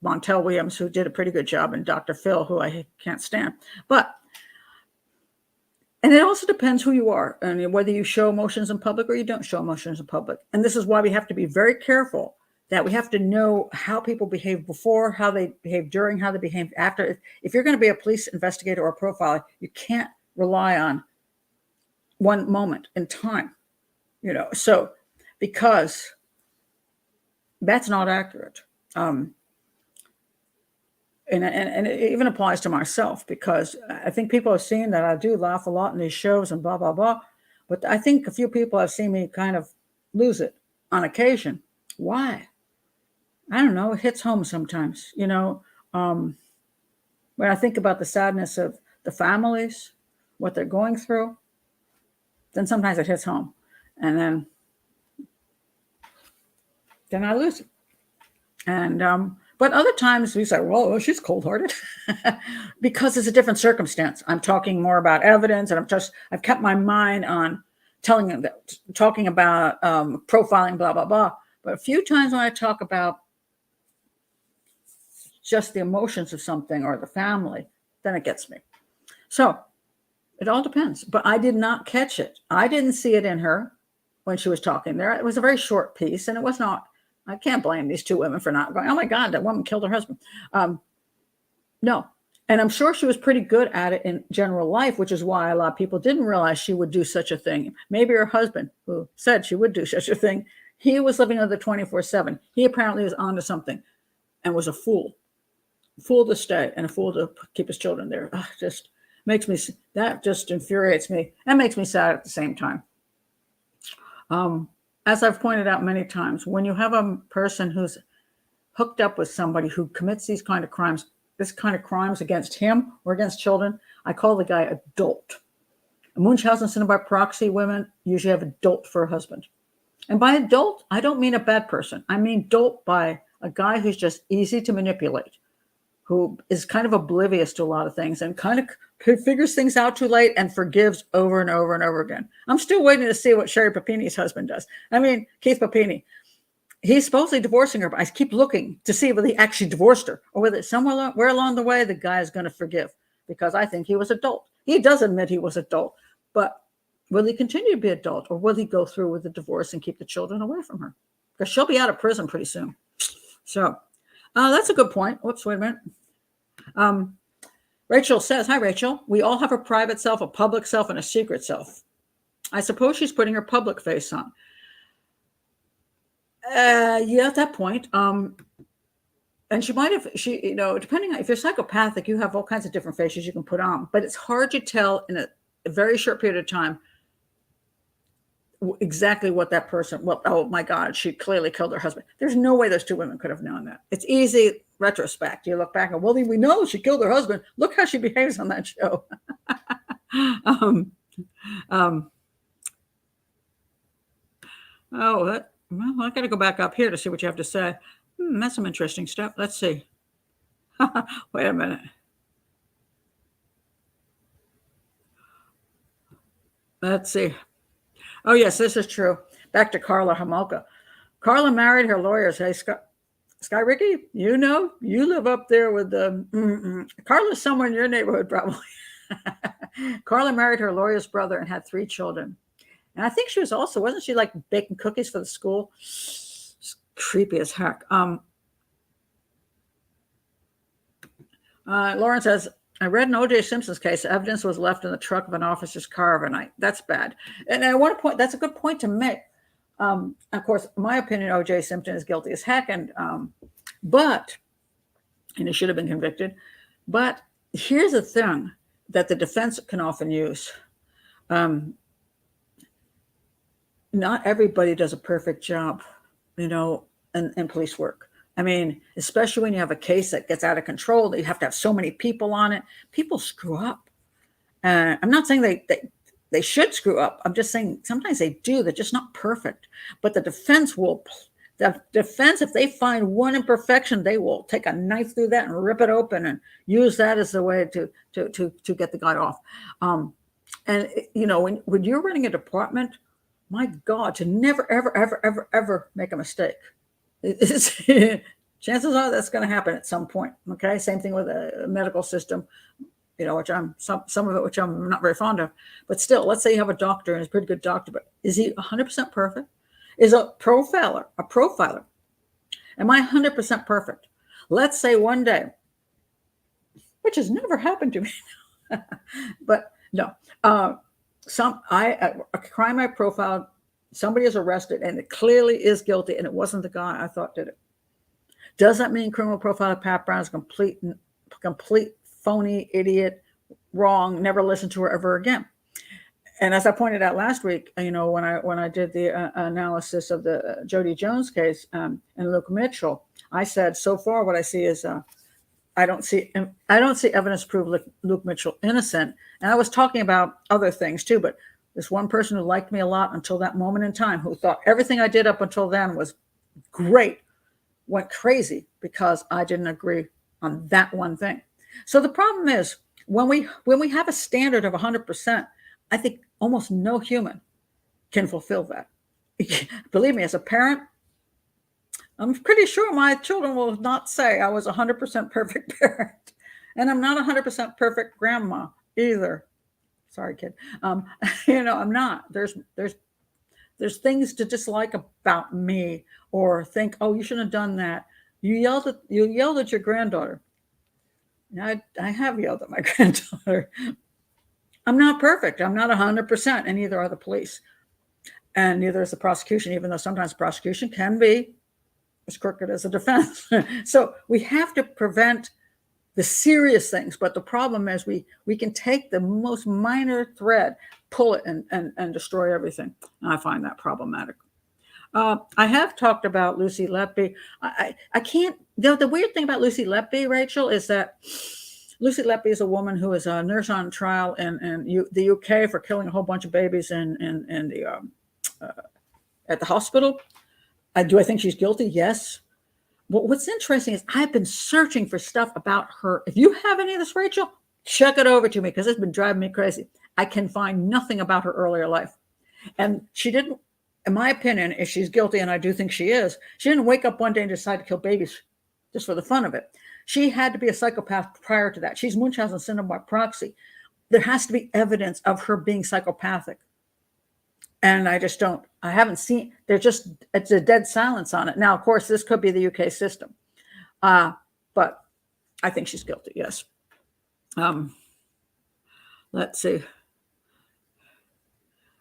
Montel Williams, who did a pretty good job, and Dr. Phil, who I can't stand. And it also depends who you are and whether you show emotions in public or you don't show emotions in public. And this is why we have to be very careful that we have to know how people behave before, how they behave during, how they behave after. If you're going to be a police investigator or a profiler, you can't rely on one moment in time, so because that's not accurate. And it even applies to myself, because I think people have seen that I do laugh a lot in these shows and blah, blah, blah. But I think a few people have seen me kind of lose it on occasion. Why? I don't know. It hits home sometimes, when I think about the sadness of the families, what they're going through, then sometimes it hits home. And then I lose it. And, but other times we say, well, she's cold-hearted because it's a different circumstance. I'm talking more about evidence, and I've kept my mind on talking about profiling, blah, blah, blah. But a few times when I talk about just the emotions of something or the family, then it gets me. So it all depends. But I did not catch it. I didn't see it in her when she was talking there. It was a very short piece, and it was not. I can't blame these two women for not going, oh my God, that woman killed her husband. No. And I'm sure she was pretty good at it in general life, which is why a lot of people didn't realize she would do such a thing. Maybe her husband, who said she would do such a thing, he was living under 24/7. He apparently was onto something and was a fool to stay and a fool to keep his children there. That just infuriates me and makes me sad at the same time. As I've pointed out many times, when you have a person who's hooked up with somebody who commits this kind of crimes against him or against children, I call the guy a dolt. Munchausen syndrome by proxy women usually have a dolt for a husband. And by adult, I don't mean a bad person. I mean dolt by a guy who's just easy to manipulate, who is kind of oblivious to a lot of things and kind of figures things out too late and forgives over and over and over again. I'm still waiting to see what Sherry Papini's husband does. Keith Papini. He's supposedly divorcing her, but I keep looking to see whether he actually divorced her or whether somewhere along the way the guy is going to forgive, because I think he was adult. He does admit he was adult, but will he continue to be adult, or will he go through with the divorce and keep the children away from her? Because she'll be out of prison pretty soon. So that's a good point. Whoops, wait a minute. Rachel says, hi, Rachel. We all have a private self, a public self, and a secret self. I suppose she's putting her public face on. Yeah, at that point. And she might have, depending on if you're psychopathic, you have all kinds of different faces you can put on. But it's hard to tell in a very short period of time exactly what that person, oh my God, she clearly killed her husband. There's no way those two women could have known that. It's easy retrospect. You look back and, well, we know she killed her husband. Look how she behaves on that show. Well, I got to go back up here to see what you have to say. That's some interesting stuff. Let's see. Wait a minute. Let's see. Oh, yes, this is true. Back to Carla Homolka. Carla married her lawyers. Hey, Sky Ricky, you live up there with the Carla's somewhere in your neighborhood, probably. Carla married her lawyer's brother and had 3 children. And I think she was also, wasn't she like baking cookies for the school? It's creepy as heck. Lauren says, I read in O.J. Simpson's case, evidence was left in the truck of an officer's car overnight. That's bad. And I want to point, that's a good point to make. Of course, in my opinion, O.J. Simpson is guilty as heck, and he should have been convicted. But here's the thing that the defense can often use. Not everybody does a perfect job, in police work. I mean, especially when you have a case that gets out of control, that you have to have so many people on it. People screw up. I'm not saying they should screw up. I'm just saying sometimes they do. They're just not perfect. But the defense, if they find one imperfection, they will take a knife through that and rip it open and use that as the way to get the guy off. When you're running a department, my God, to never, ever, ever, ever, ever make a mistake. Chances are that's going to happen at some point. Okay. Same thing with a medical system, which some of it, which I'm not very fond of, but still, let's say you have a doctor and he's a pretty good doctor, but is he 100% perfect? Is a profiler. Am I 100% perfect? Let's say one day, which has never happened to me, but no, a crime I profiled, somebody is arrested and it clearly is guilty and it wasn't the guy I thought did it. Does that mean criminal profiler Pat Brown is complete phony, idiot, wrong, never listen to her ever again? And as I pointed out last week, when I did the analysis of the Jody Jones case and Luke Mitchell, I said, so far what I see is I don't see evidence to prove Luke Mitchell innocent. And I was talking about other things too, but this one person who liked me a lot until that moment in time, who thought everything I did up until then was great, went crazy because I didn't agree on that one thing. So the problem is when we have a standard of 100%, I think almost no human can fulfill that. Believe me, as a parent, I'm pretty sure my children will not say I was 100% perfect parent. And I'm not 100% perfect grandma either. Sorry, kid. I'm not. There's things to dislike about me or think, oh, you shouldn't have done that. You yelled at your granddaughter. I have yelled at my granddaughter. I'm not perfect. I'm not 100%, and neither are the police. And neither is the prosecution, even though sometimes prosecution can be as crooked as a defense. So we have to prevent the serious things. But the problem is we can take the most minor thread, pull it, and destroy everything. And I find that problematic. I have talked about Lucy Letby. I can't, the weird thing about Lucy Letby, Rachel, is that Lucy Letby is a woman who is a nurse on trial in the UK for killing a whole bunch of babies at the hospital. Do I think she's guilty? Yes. But what's interesting is I've been searching for stuff about her. If you have any of this, Rachel, check it over to me because it's been driving me crazy. I can find nothing about her earlier life. And she didn't, in my opinion, if she's guilty, and I do think she is, she didn't wake up one day and decide to kill babies just for the fun of it. She had to be a psychopath prior to that. She's Munchausen syndrome by proxy. There has to be evidence of her being psychopathic. And I haven't seen, it's a dead silence on it. Now, of course, this could be the UK system. But I think she's guilty, yes. Let's see.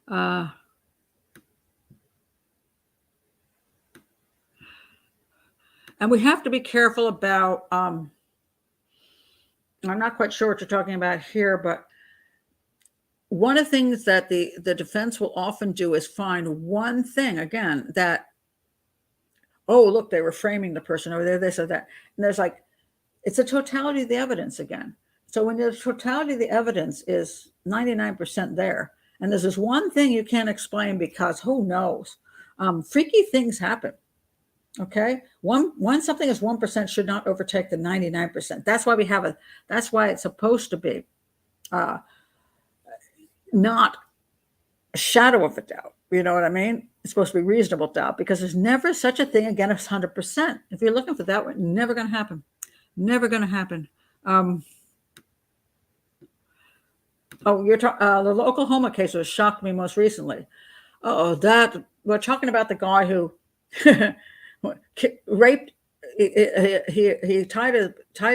And we have to be careful about, I'm not quite sure what you're talking about here, but one of the things that the defense will often do is find one thing, again, that, oh, look, they were framing the person over there, this or that. And there's it's a totality of the evidence again. So when the totality of the evidence is 99% there, and there's this one thing you can't explain because who knows, freaky things happen. Okay. One something is 1% should not overtake the 99%. That's why that's why it's supposed to be, not a shadow of a doubt. You know what I mean? It's supposed to be reasonable doubt because there's never such a thing again as 100%. If you're looking for that one, never going to happen. Never going to happen. You're talking, the Oklahoma case was shocked me most recently. We're talking about the guy who raped, he tied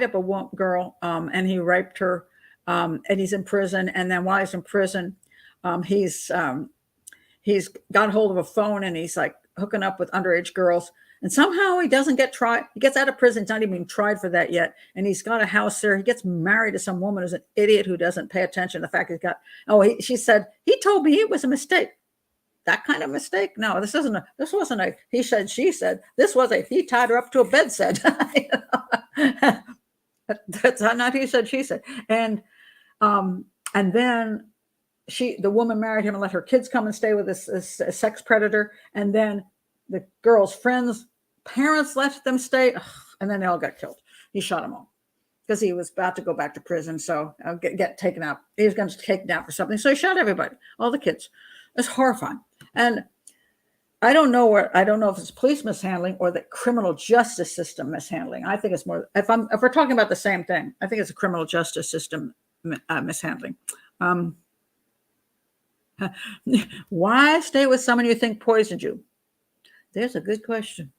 up a girl, and he raped her. And he's in prison. And then while he's in prison, he's got hold of a phone and he's hooking up with underage girls. And somehow he doesn't get tried. He gets out of prison. He's not even tried for that yet. And he's got a house there. He gets married to some woman who's an idiot who doesn't pay attention to the fact she said, he told me it was a mistake. That kind of mistake? No, this wasn't a, he said, she said, this was he tied her up to a bed set. That's not he said, she said. And then the woman married him and let her kids come and stay with this sex predator. And then the girl's parents let them stay. And then they all got killed. He shot them all because he was about to go back to prison. So get taken out. He was going to take taken out for something. So he shot everybody, all the kids. It's horrifying. And I don't know if it's police mishandling or the criminal justice system mishandling. I think it's more, if we're talking about the same thing, I think it's a criminal justice system mishandling. Why stay with someone you think poisoned you? There's a good question.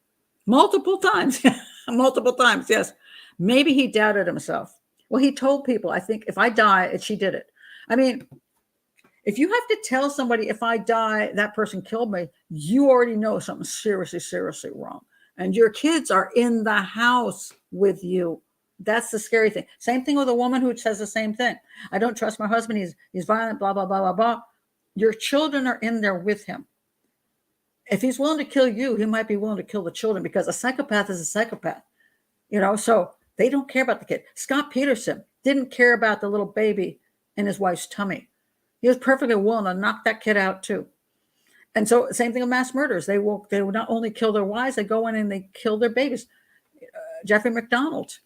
Multiple times. Multiple times, yes. Maybe he doubted himself. Well, he told people, I think if I die, she did it. I mean, if you have to tell somebody, if I die, that person killed me, you already know something seriously, seriously wrong. And your kids are in the house with you. That's the scary thing. Same thing with a woman who says the same thing. I don't trust my husband. He's violent, blah, blah, blah, blah, blah. Your children are in there with him. If he's willing to kill you, he might be willing to kill the children, because a psychopath is a psychopath. So they don't care about the kid. Scott Peterson didn't care about the little baby in his wife's tummy. He was perfectly willing to knock that kid out too. And so same thing with mass murders. They will not only kill their wives, they go in and they kill their babies. Jeffrey McDonald,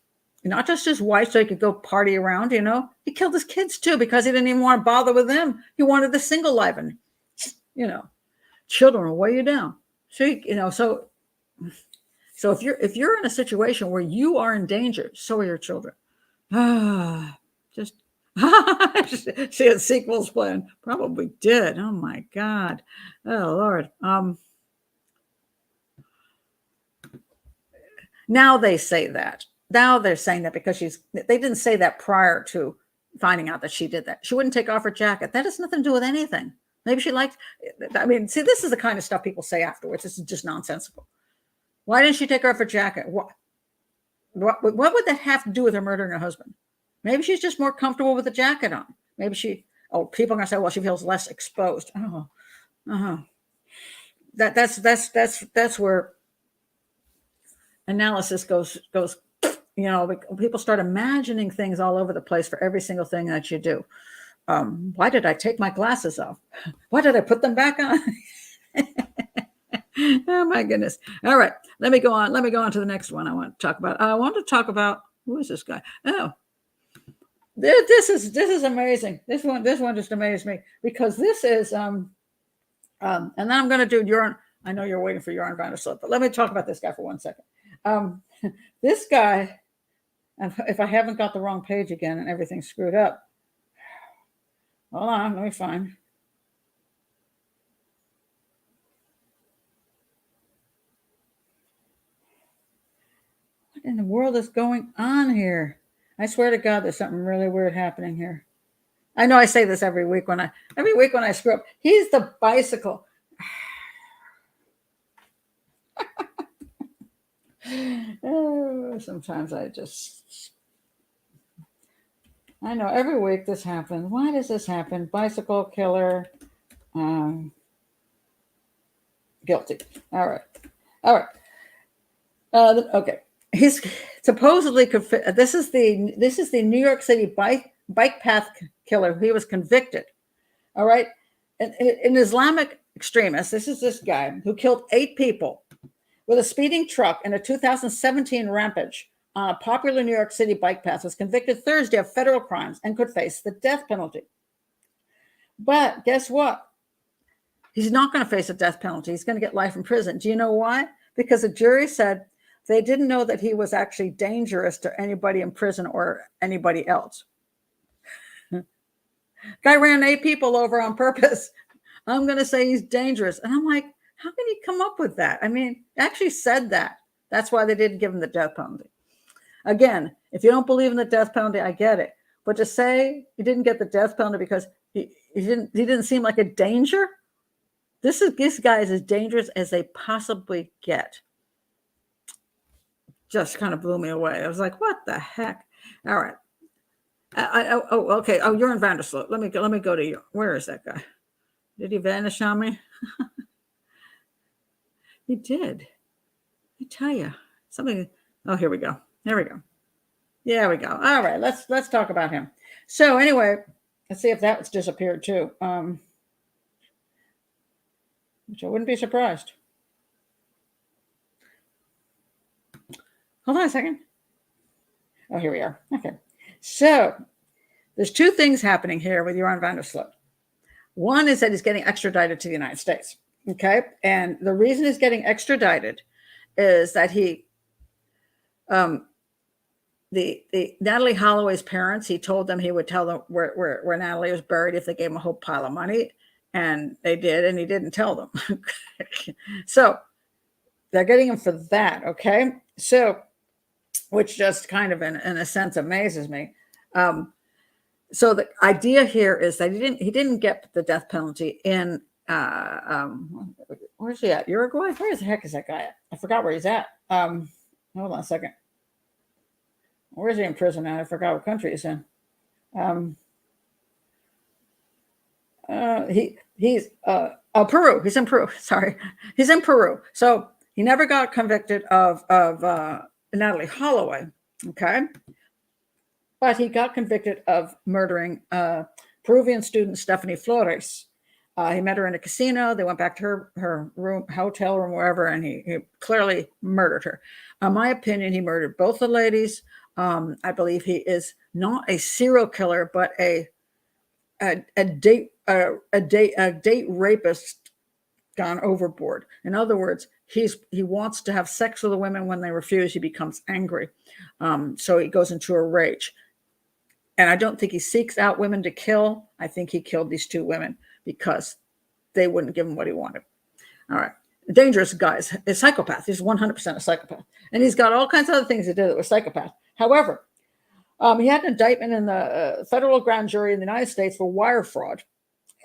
not just his wife so he could go party around, he killed his kids too, because he didn't even want to bother with them. He wanted the single life, and children will weigh you down. So if you're in a situation where you are in danger, so are your children. Just see a sequels plan. Probably did. Oh my God. Oh Lord. Now they say that. Now they're saying that because they didn't say that prior to finding out that she did that. She wouldn't take off her jacket. That has nothing to do with anything. Maybe she liked, see, this is the kind of stuff people say afterwards. This is just nonsensical. Why didn't she take off her jacket? What would that have to do with her murdering her husband? Maybe she's just more comfortable with the jacket on. Maybe people are going to say, well, she feels less exposed. That's where analysis goes. People start imagining things all over the place for every single thing that you do. Why did I take my glasses off? Why did I put them back on? Oh my goodness. All right. Let me go on to the next one I want to talk about. I want to talk about, who is this guy? Oh, this is amazing. This one just amazed me, because this is, and then I'm going to do Joran. I know you're waiting for Joran Vanderloot, but let me talk about this guy for 1 second. This guy, if I haven't got the wrong page again and everything's screwed up, hold on, let me find. What in the world is going on here? I swear to God, there's something really weird happening here. I know I say this every week when I screw up. He's the bicycle. Oh, sometimes I know every week this happens. Why does this happen? Bicycle killer, guilty. All right. Okay. He's supposedly this is the New York City bike path killer. He was convicted. All right. An Islamic extremist. This is this guy who killed 8 people with a speeding truck in a 2017 rampage on a popular New York City bike path. Was convicted Thursday of federal crimes and could face the death penalty. But guess what? He's not going to face a death penalty. He's going to get life in prison. Do you know why? Because the jury said they didn't know that he was actually dangerous to anybody in prison or anybody else. Guy ran 8 people over on purpose. I'm going to say he's dangerous. And I'm like, how can you come up with that? I mean, actually said that. That's why they didn't give him the death penalty. Again, if you don't believe in the death penalty, I get it. But to say he didn't get the death penalty because he didn't seem like a danger, this guy is as dangerous as they possibly get. Just kind of blew me away. I was like, what the heck? All right. Okay. Oh, Joran Vanderloot. Let me go to you. Where is that guy? Did he vanish on me? He did. I tell you something. Oh, here we go. There we go. Yeah, we go. All right. Let's talk about him. So anyway, let's see if that's disappeared too. Which I wouldn't be surprised. Hold on a second. Oh, here we are. Okay. So there's 2 things happening here with Joran Vanderloot. One is that he's getting extradited to the United States. Okay. And the reason he's getting extradited is that he, the Natalie Holloway's parents, he told them he would tell them where Natalie was buried if they gave him a whole pile of money. And they did, and he didn't tell them. So they're getting him for that. Okay. So, which just kind of in a sense amazes me. So the idea here is that he didn't get the death penalty in where's he at? Uruguay? Where the heck is that guy at? I forgot where he's at. Hold on a second. Where is he in prison at? I forgot what country he's in. He's Peru. He's in Peru. Sorry, he's in Peru. So he never got convicted of Natalie Holloway. Okay. But he got convicted of murdering Peruvian student Stephanie Flores. He met her in a casino. They went back to her room, hotel room, wherever, and he clearly murdered her. In my opinion, he murdered both the ladies. I believe he is not a serial killer, but a date rapist gone overboard. In other words, he wants to have sex with the women. When they refuse, he becomes angry. So he goes into a rage. And I don't think he seeks out women to kill. I think he killed these two women because they wouldn't give him what he wanted. All right. Dangerous guy. Is a psychopath. He's 100% a psychopath. And he's got all kinds of other things to do that were psychopath. However, he had an indictment in the federal grand jury in the United States for wire fraud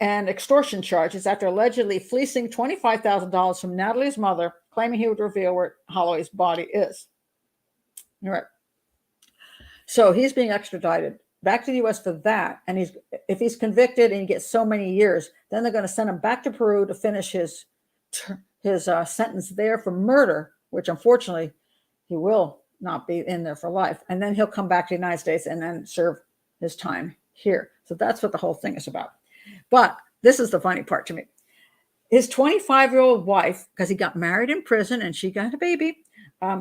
and extortion charges after allegedly fleecing $25,000 from Natalie's mother, claiming he would reveal where Holloway's body is. All right. So he's being extradited back to the U.S. for that. And if he's convicted and he gets so many years, then they're going to send him back to Peru to finish his sentence there for murder, which unfortunately he will not be in there for life. And then he'll come back to the United States and then serve his time here. So that's what the whole thing is about. But this is the funny part to me. His 25-year-old wife, because he got married in prison and she got a baby,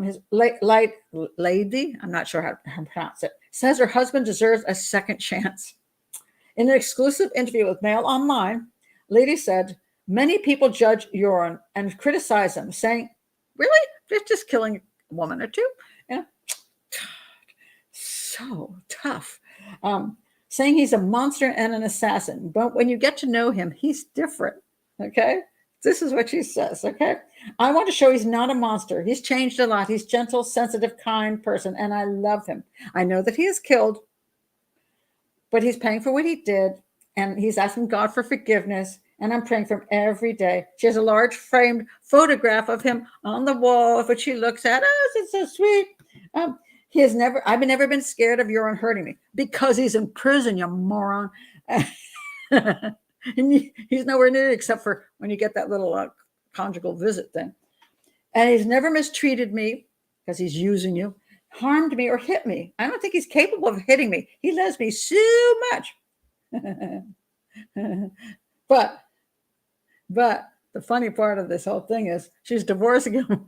his lady, I'm not sure how to pronounce it, says her husband deserves a second chance. In an exclusive interview with Mail Online, Lady said, many people judge Joran and criticize him, saying, really? They're just killing a woman or two? Yeah. So tough. Saying he's a monster and an assassin. But when you get to know him, he's different. Okay? This is what she says. Okay? I want to show he's not a monster. He's changed a lot. He's gentle, sensitive, kind person, and I love him. I know that he is killed, but he's paying for what he did, and he's asking God for forgiveness, and I'm praying for him every day. She has a large framed photograph of him on the wall, which she looks at. Oh, it's so sweet. I've never been scared of Joran hurting me because he's in prison, you moron. And he's nowhere near it except for when you get that little conjugal visit thing. And he's never mistreated me because he's using you, harmed me, or hit me. I don't think he's capable of hitting me. He loves me so much. But the funny part of this whole thing is she's divorcing him.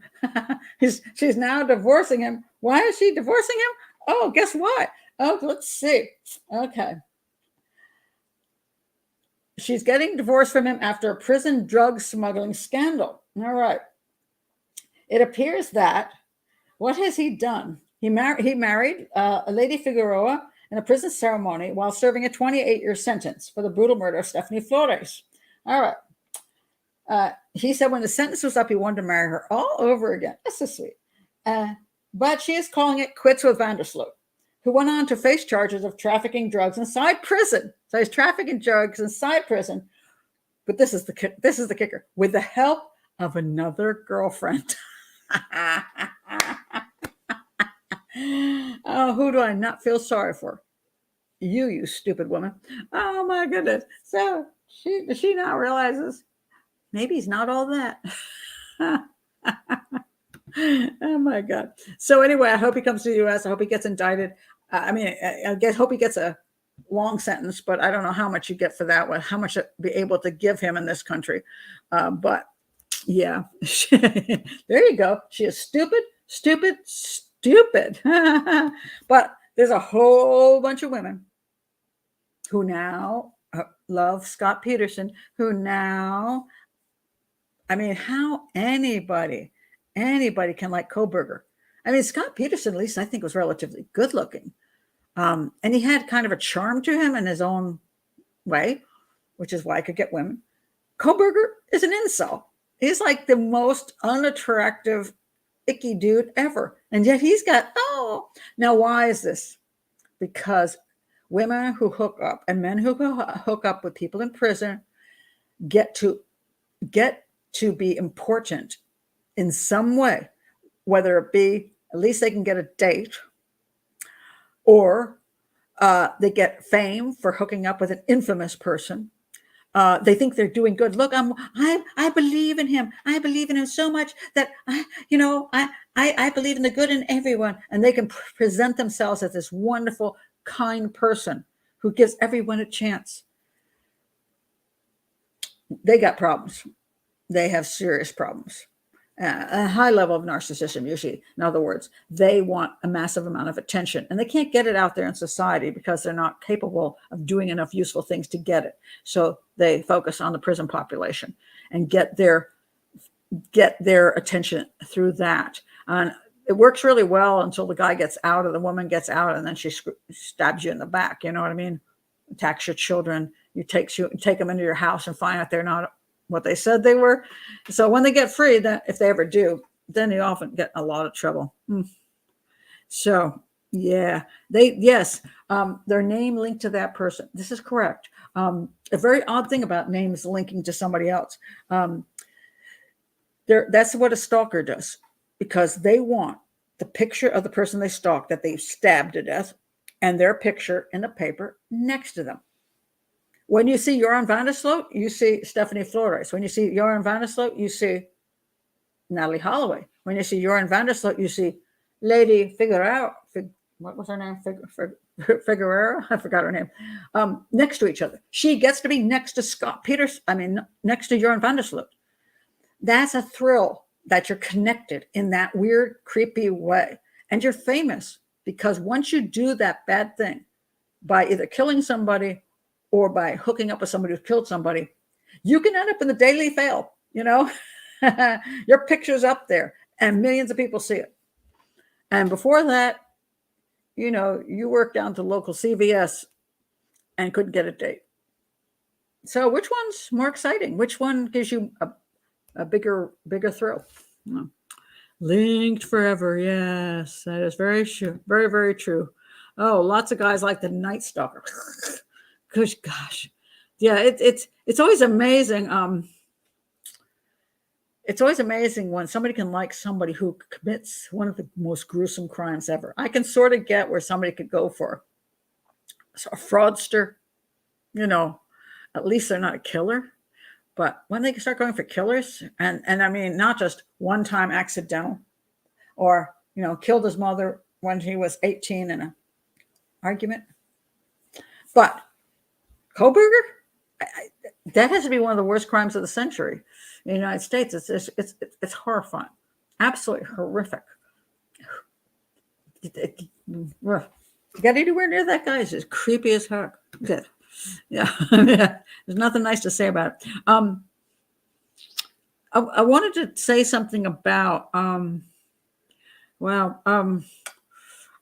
She's now divorcing him. Why is she divorcing him? Oh, guess what? Oh, let's see. Okay. She's getting divorced from him after a prison drug smuggling scandal. All right. It appears that, what has he done? He married a Lady Figueroa in a prison ceremony while serving a 28-year sentence for the brutal murder of Stephanie Flores. All right. He said when the sentence was up, he wanted to marry her all over again. That's so sweet. But she is calling it quits with Vanderloot, who went on to face charges of trafficking drugs inside prison. So he's trafficking drugs inside prison. But this is the kicker. With the help of another girlfriend. Oh, who do I not feel sorry for? You stupid woman. Oh my goodness. So she now realizes maybe he's not all that. Oh my God. So anyway, I hope he comes to the U.S. I hope he gets indicted. I hope he gets a long sentence, but I don't know how much you get for that one, how much I'd be able to give him in this country. But yeah, there you go. She is stupid. But there's a whole bunch of women who now love Scott Peterson, who now I mean, how anybody can like Kohberger. I mean, Scott Peterson, at least I think, was relatively good looking. And he had kind of a charm to him in his own way, which is why I could get women. Kohberger is an incel. He's like the most unattractive, icky dude ever. And yet he's got, now why is this? Because women who hook up and men who hook up with people in prison get to be important in some way, whether it be at least they can get a date, or they get fame for hooking up with an infamous person. They think they're doing good. Look, I believe in him. I believe in him so much that I believe in the good in everyone, and they can present themselves as this wonderful, kind person who gives everyone a chance. They got problems. They have serious problems. A high level of narcissism, usually. In other words, they want a massive amount of attention, and they can't get it out there in society because they're not capable of doing enough useful things to get it. So they focus on the prison population and get their attention through that. And it works really well until the guy gets out or the woman gets out, and then she stabs you in the back. You know what I mean? Attacks your children. You take them into your house and find out they're not what they said they were. So when they get free, that if they ever do, then they often get in a lot of trouble. So yeah, their name linked to that person. This is correct. A very odd thing about names linking to somebody else. That's what a stalker does, because they want the picture of the person they stalked that they stabbed to death and their picture in the paper next to them. When you see Joran Vanderloot, you see Stephanie Flores. When you see Joran Vanderloot, you see Natalie Holloway. When you see Joran Vanderloot, you see Lady Figueroa. What was her name? Figueroa? I forgot her name. Next to each other. She gets to be next to Scott Peters. Next to Joran Vanderloot. That's a thrill that you're connected in that weird, creepy way. And you're famous because once you do that bad thing by either killing somebody or by hooking up with somebody who's killed somebody, you can end up in the Daily Fail, Your picture's up there and millions of people see it. And before that, you worked down to local CVS and couldn't get a date. So which one's more exciting? Which one gives you a bigger thrill? Linked forever. Yes, that is very true. Very, very true. Oh, lots of guys like the Night Stalker. Good gosh. Yeah, it's always amazing. It's always amazing when somebody can like somebody who commits one of the most gruesome crimes ever. I can sort of get where somebody could go for a fraudster, at least they're not a killer. But when they start going for killers, and I mean, not just one time accidental, or, killed his mother when he was 18 in an argument. But Kohberger, that has to be one of the worst crimes of the century in the United States. It's horrifying, absolutely horrific. You got anywhere near that guy? It's just creepy as heck. Good. Yeah, there's nothing nice to say about it. I wanted to say something about. I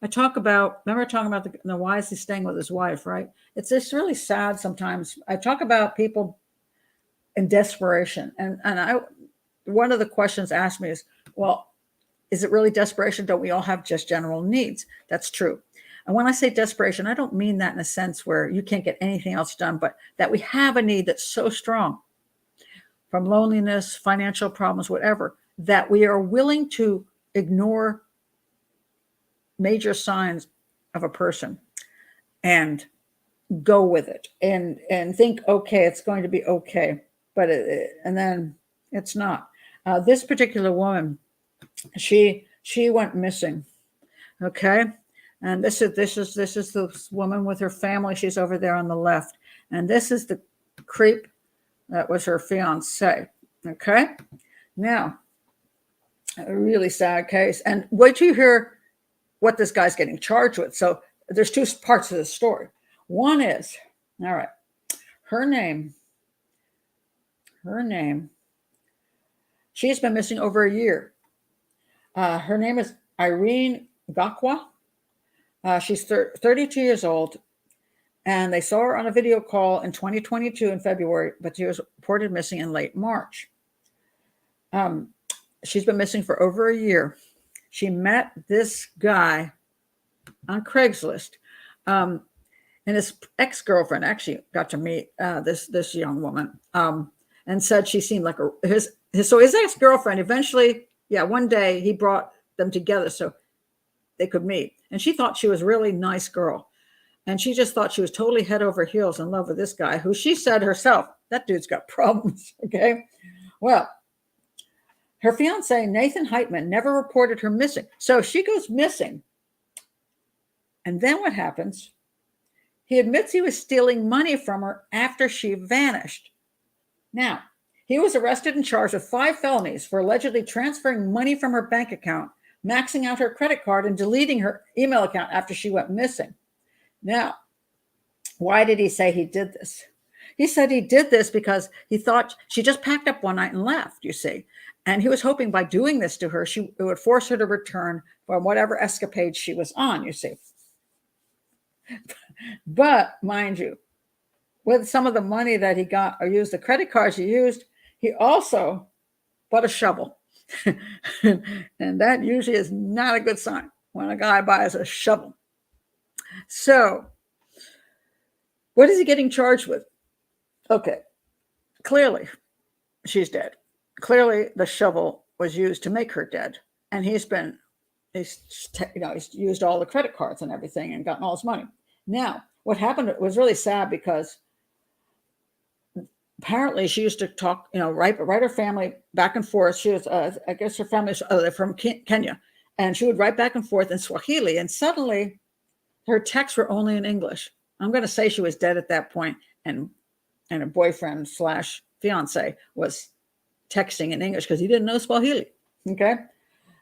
talk about. Remember talking about why is he staying with his wife? Right. It's just really sad sometimes. I talk about people in desperation, and one of the questions asked me is, well, is it really desperation? Don't we all have just general needs? That's true. And when I say desperation, I don't mean that in a sense where you can't get anything else done, but that we have a need that's so strong, from loneliness, financial problems, whatever, that we are willing to ignore major signs of a person and go with it and think, okay, it's going to be okay. But and then it's not. This particular woman, she went missing. Okay. And this is the woman with her family. She's over there on the left. And this is the creep that was her fiancé. Okay. Now, a really sad case. And wait till you hear what this guy's getting charged with. So there's two parts of the story. One is, all right, her name She's been missing over a year. Her name is Irene Gakwa. She's 32 years old, and they saw her on a video call in 2022 in February, but she was reported missing in late March. She's been missing for over a year. She met this guy on Craigslist, and his ex-girlfriend actually got to meet this young woman, and said she seemed like his ex-girlfriend eventually, one day he brought them together so they could meet, and she thought she was a really nice girl, and she just thought she was totally head over heels in love with this guy, who she said herself, that dude's got problems. Okay, well, her fiancé, Nathan Heitman, never reported her missing. So she goes missing. And then what happens? He admits he was stealing money from her after she vanished. Now, he was arrested and charged with 5 felonies for allegedly transferring money from her bank account, maxing out her credit card, and deleting her email account after she went missing. Now, why did he say he did this? He said he did this because he thought she just packed up one night and left, you see. And he was hoping by doing this to her, it would force her to return from whatever escapade she was on, you see. But mind you, with some of the money that he got or used, the credit cards he used, he also bought a shovel. And that usually is not a good sign when a guy buys a shovel. So what is he getting charged with? Okay, clearly she's dead. Clearly the shovel was used to make her dead. And he's used all the credit cards and everything and gotten all his money. Now, what happened was really sad because apparently she used to talk, write her family back and forth. She was, I guess her family is from Kenya, and she would write back and forth in Swahili. And suddenly her texts were only in English. I'm going to say she was dead at that point, and her boyfriend / fiance was texting in English because he didn't know Swahili. Okay.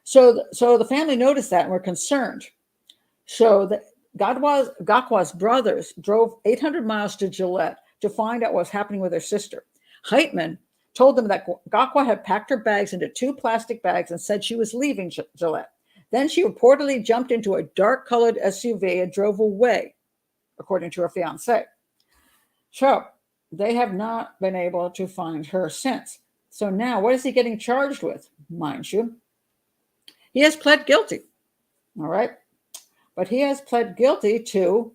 So the family noticed that and were concerned. So the Gakwa's brothers drove 800 miles to Gillette to find out what was happening with her sister. Heitman told them that Gakwa had packed her bags into 2 plastic bags and said she was leaving Gillette. Then she reportedly jumped into a dark-colored SUV and drove away, according to her fiancé. So they have not been able to find her since. So now, what is he getting charged with, mind you? He has pled guilty, all right? But he has pled guilty to,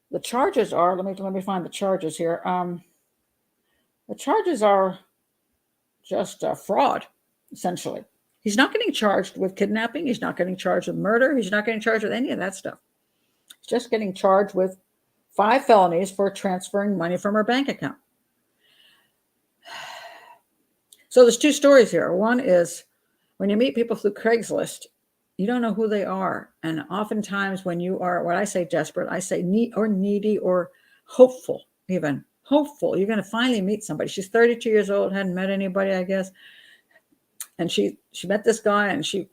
the charges are, let me find the charges here. The charges are just fraud, essentially. He's not getting charged with kidnapping. He's not getting charged with murder. He's not getting charged with any of that stuff. He's just getting charged with 5 felonies for transferring money from her bank account. So there's 2 stories here. One is when you meet people through Craigslist, you don't know who they are. And oftentimes when you are, what I say desperate, I say needy or hopeful, even hopeful. You're going to finally meet somebody. She's 32 years old, hadn't met anybody, I guess. And she met this guy, and she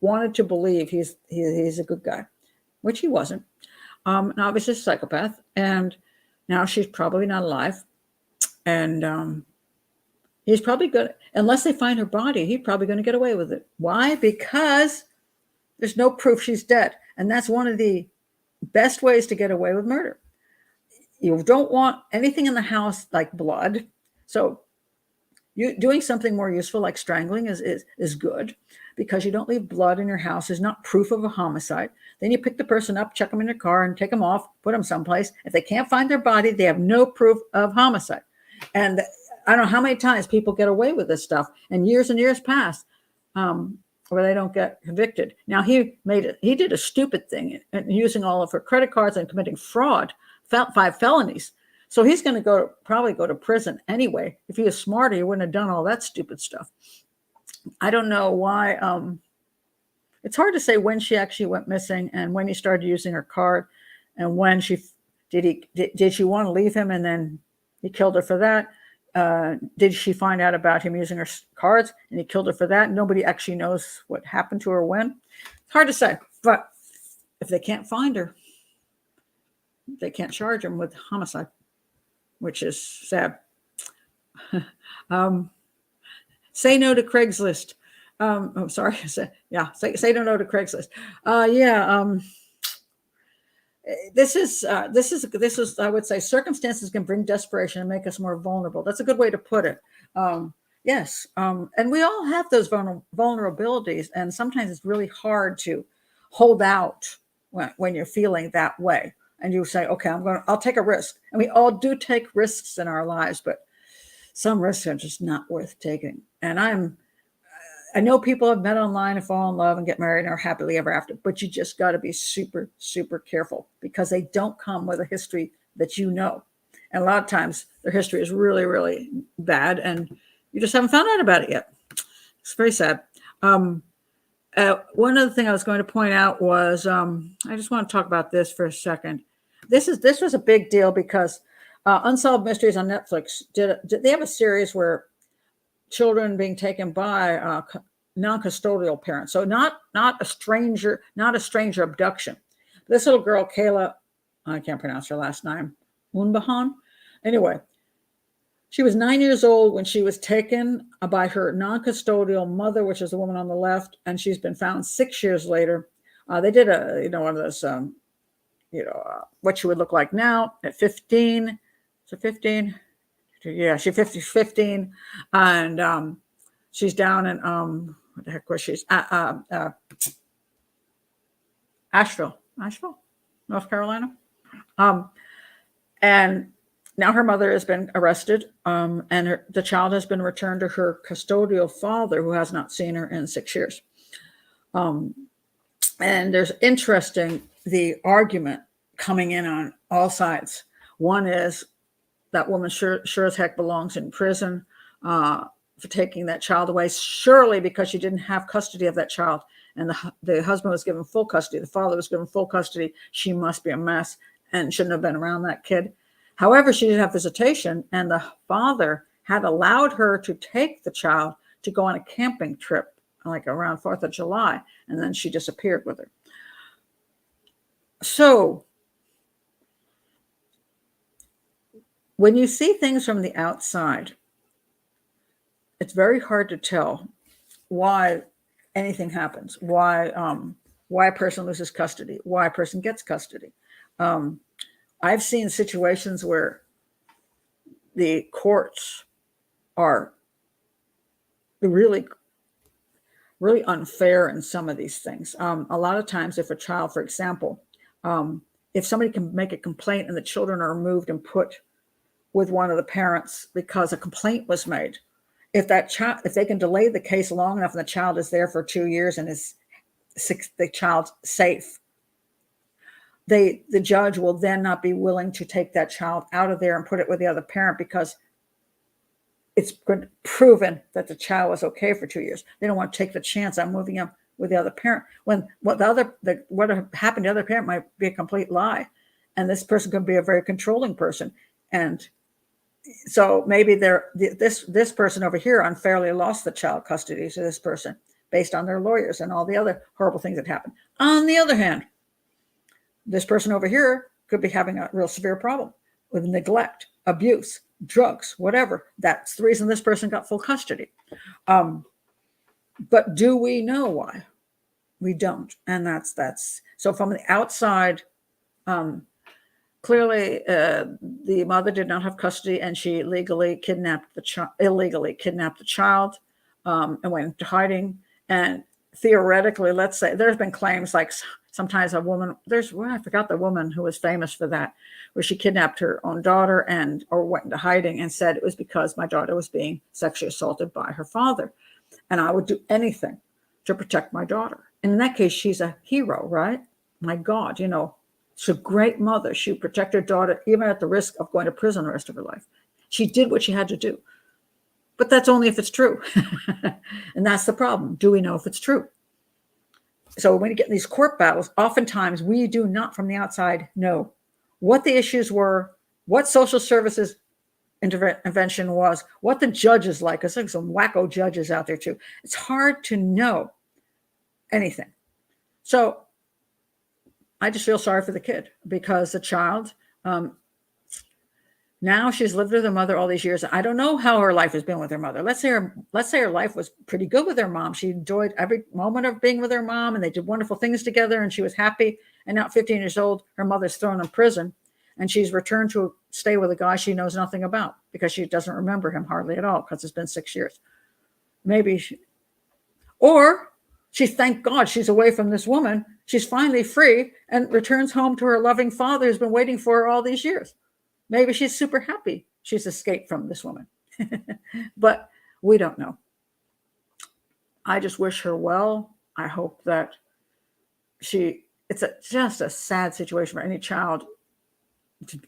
wanted to believe he's a good guy, which he wasn't. And obviously a psychopath. And now she's probably not alive. And he's probably good, unless they find her body, he's probably going to get away with it. Why? Because there's no proof she's dead. And that's one of the best ways to get away with murder. You don't want anything in the house like blood. So you doing something more useful like strangling is good, because you don't leave blood in your house. Is not proof of a homicide. Then you pick the person up, check them in their car, and take them off, put them someplace. If they can't find their body, they have no proof of homicide. And I don't know how many times people get away with this stuff, and years pass where they don't get convicted. Now he did a stupid thing, using all of her credit cards and committing fraud, 5 felonies. So he's going to probably go to prison anyway. If he was smarter, he wouldn't have done all that stupid stuff. I don't know why. It's hard to say when she actually went missing and when he started using her card, and when did she want to leave him and then he killed her for that. Did she find out about him using her cards and he killed her for that? Nobody actually knows what happened to her when. It's hard to say, but if they can't find her, they can't charge him with homicide, which is sad. Say no to Craigslist. I'm sorry. Say no to Craigslist. This is I would say circumstances can bring desperation and make us more vulnerable. That's a good way to put it. Yes, and we all have those vulnerabilities, and sometimes it's really hard to hold out when you're feeling that way. And you say, okay, I'll take a risk. And we all do take risks in our lives, but some risks are just not worth taking. And I know people have met online and fall in love and get married and are happily ever after, but you just got to be super, super careful because they don't come with a history that you know. And a lot of times their history is really, really bad and you just haven't found out about it yet. It's very sad. One other thing I was going to point out was I just want to talk about this for a second. This was a big deal because Unsolved Mysteries on Netflix they have a series where children being taken by non-custodial parents, so not a stranger abduction. This little girl, Kayla, I can't pronounce her last name, Unbehaun. Anyway, she was 9 years old when she was taken by her non-custodial mother, which is the woman on the left, and she's been found 6 years later. They did one of those, what she would look like now at 15. So 15, yeah, she's 15, and she's down in what the heck was she? Asheville, North Carolina, and now her mother has been arrested, and the child has been returned to her custodial father, who has not seen her in 6 years. And there's the argument coming in on all sides. One is that woman sure as heck belongs in prison for taking that child away, surely because she didn't have custody of that child. And the husband was given full custody. The father was given full custody. She must be a mess and shouldn't have been around that kid. However, she didn't have visitation, and the father had allowed her to take the child to go on a camping trip, like around 4th of July, and then she disappeared with her. So when you see things from the outside, it's very hard to tell why anything happens, why a person loses custody, why a person gets custody. I've seen situations where the courts are really, really unfair in some of these things. A lot of times, if a child, for example, if somebody can make a complaint and the children are removed and put with one of the parents because a complaint was made, if they can delay the case long enough and the child is there for 2 years and the child's safe, the judge will then not be willing to take that child out of there and put it with the other parent because it's been proven that the child was okay for 2 years. They don't want to take the chance on moving him with the other parent when what happened to the other parent might be a complete lie, and this person could be a very controlling person. And so maybe this person over here unfairly lost the child custody to this person based on their lawyers and all the other horrible things that happened. On the other hand, this person over here could be having a real severe problem with neglect, abuse, drugs, whatever. That's the reason this person got full custody. But do we know why? We don't. And that's so from the outside, clearly, the mother did not have custody, and she illegally kidnapped the child, and went into hiding. And theoretically, let's say there's been claims like sometimes a woman. I forgot the woman who was famous for that, where she kidnapped her own daughter or went into hiding and said it was because my daughter was being sexually assaulted by her father, and I would do anything to protect my daughter. And in that case, she's a hero, right? My God, she's a great mother. She would protect her daughter, even at the risk of going to prison the rest of her life. She did what she had to do. But that's only if it's true. And that's the problem. Do we know if it's true? So when you get in these court battles, oftentimes we do not from the outside know what the issues were, what social services intervention was, what the judges like, because there's some wacko judges out there too. It's hard to know anything. So I just feel sorry for the kid because the child, Now she's lived with her mother all these years. I don't know how her life has been with her mother. Let's say her life was pretty good with her mom. She enjoyed every moment of being with her mom, and they did wonderful things together, and she was happy. And now at 15 years old, her mother's thrown in prison, and she's returned to stay with a guy she knows nothing about because she doesn't remember him hardly at all because it's been 6 years. Or she, thank God, she's away from this woman. She's finally free and returns home to her loving father who's been waiting for her all these years. Maybe she's super happy she's escaped from this woman. But we don't know. I just wish her well. I hope that it's just a sad situation for any child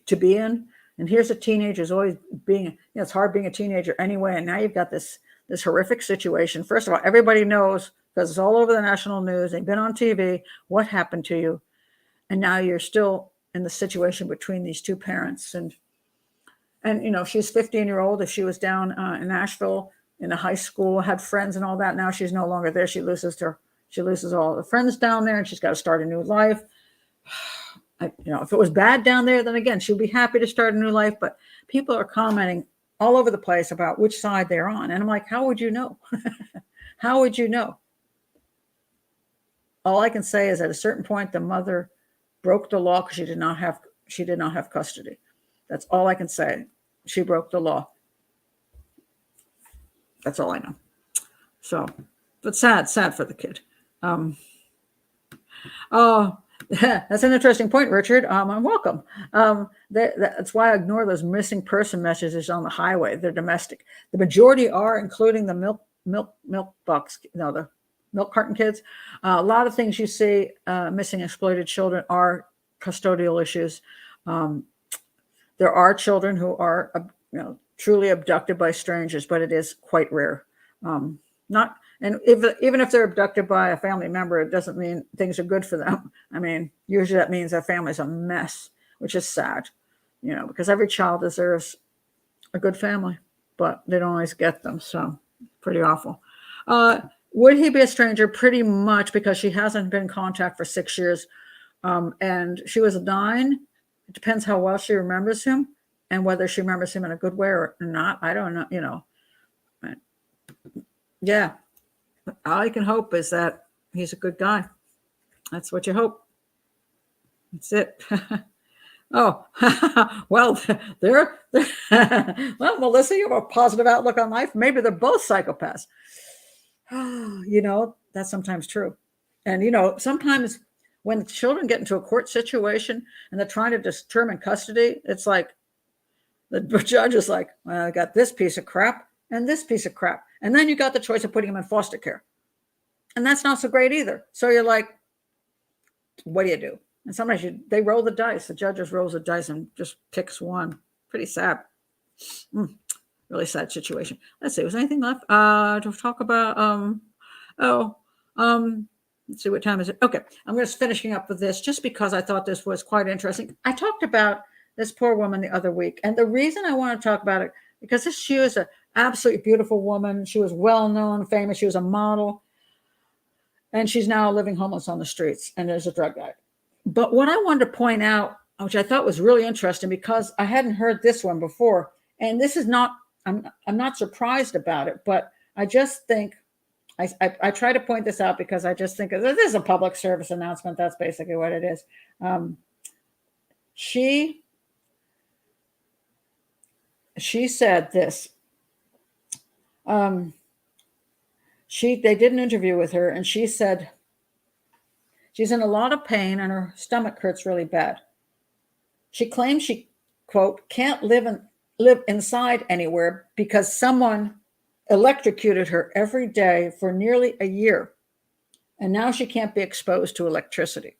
to be in. And here's a teenager who's always being, it's hard being a teenager anyway. And now you've got this horrific situation. First of all, everybody knows because it's all over the national news. They've been on TV. What happened to you? And now you're still in the situation between these two parents. And she's 15-year-old. If she was down in Nashville in a high school, had friends and all that, now she's no longer there. She loses all the friends down there, and she's got to start a new life. If it was bad down there, then again, she'll be happy to start a new life. But people are commenting all over the place about which side they're on. And I'm like, how would you know? How would you know? All I can say is at a certain point, the mother broke the law because she did not have custody. That's all I can say. She broke the law. That's all I know. So, but sad for the kid. That's an interesting point, Richard. I'm welcome. That's why I ignore those missing person messages on the highway. They're domestic. The majority are, including the milk box, the milk carton kids. A lot of things you see missing exploited children are custodial issues. There are children who are truly abducted by strangers, but it is quite rare. Even if they're abducted by a family member, it doesn't mean things are good for them. I mean, usually that means their family's a mess, which is sad, because every child deserves a good family, but they don't always get them. So pretty awful. Would he be a stranger? Pretty much, because she hasn't been in contact for 6 years. And she was 9. It depends how well she remembers him and whether she remembers him in a good way or not. I don't know, Yeah. All I can hope is that he's a good guy. That's what you hope. That's it. Oh, well, well, Melissa, you have a positive outlook on life. Maybe they're both psychopaths. That's sometimes true. And, sometimes when children get into a court situation and they're trying to determine custody, it's like the judge is like, well, I got this piece of crap and this piece of crap. And then you got the choice of putting them in foster care. And that's not so great either. So you're like, what do you do? And sometimes they roll the dice. The judge rolls the dice and just picks one. Pretty sad. Really sad situation. Let's see. Was there anything left to talk about? Let's see, what time is it? Okay. I'm just finishing up with this just because I thought this was quite interesting. I talked about this poor woman the other week. And the reason I want to talk about it, because she was an absolutely beautiful woman. She was well-known, famous. She was a model. And she's now living homeless on the streets and is a drug addict. But what I wanted to point out, which I thought was really interesting because I hadn't heard this one before, and this is not, I'm not surprised about it, but I just think, I try to point this out because I just think this is a public service announcement. That's basically what it is. She said this. They did an interview with her, and she said she's in a lot of pain and her stomach hurts really bad. She claims she, quote, can't live inside anywhere because someone electrocuted her every day for nearly a year. And now she can't be exposed to electricity.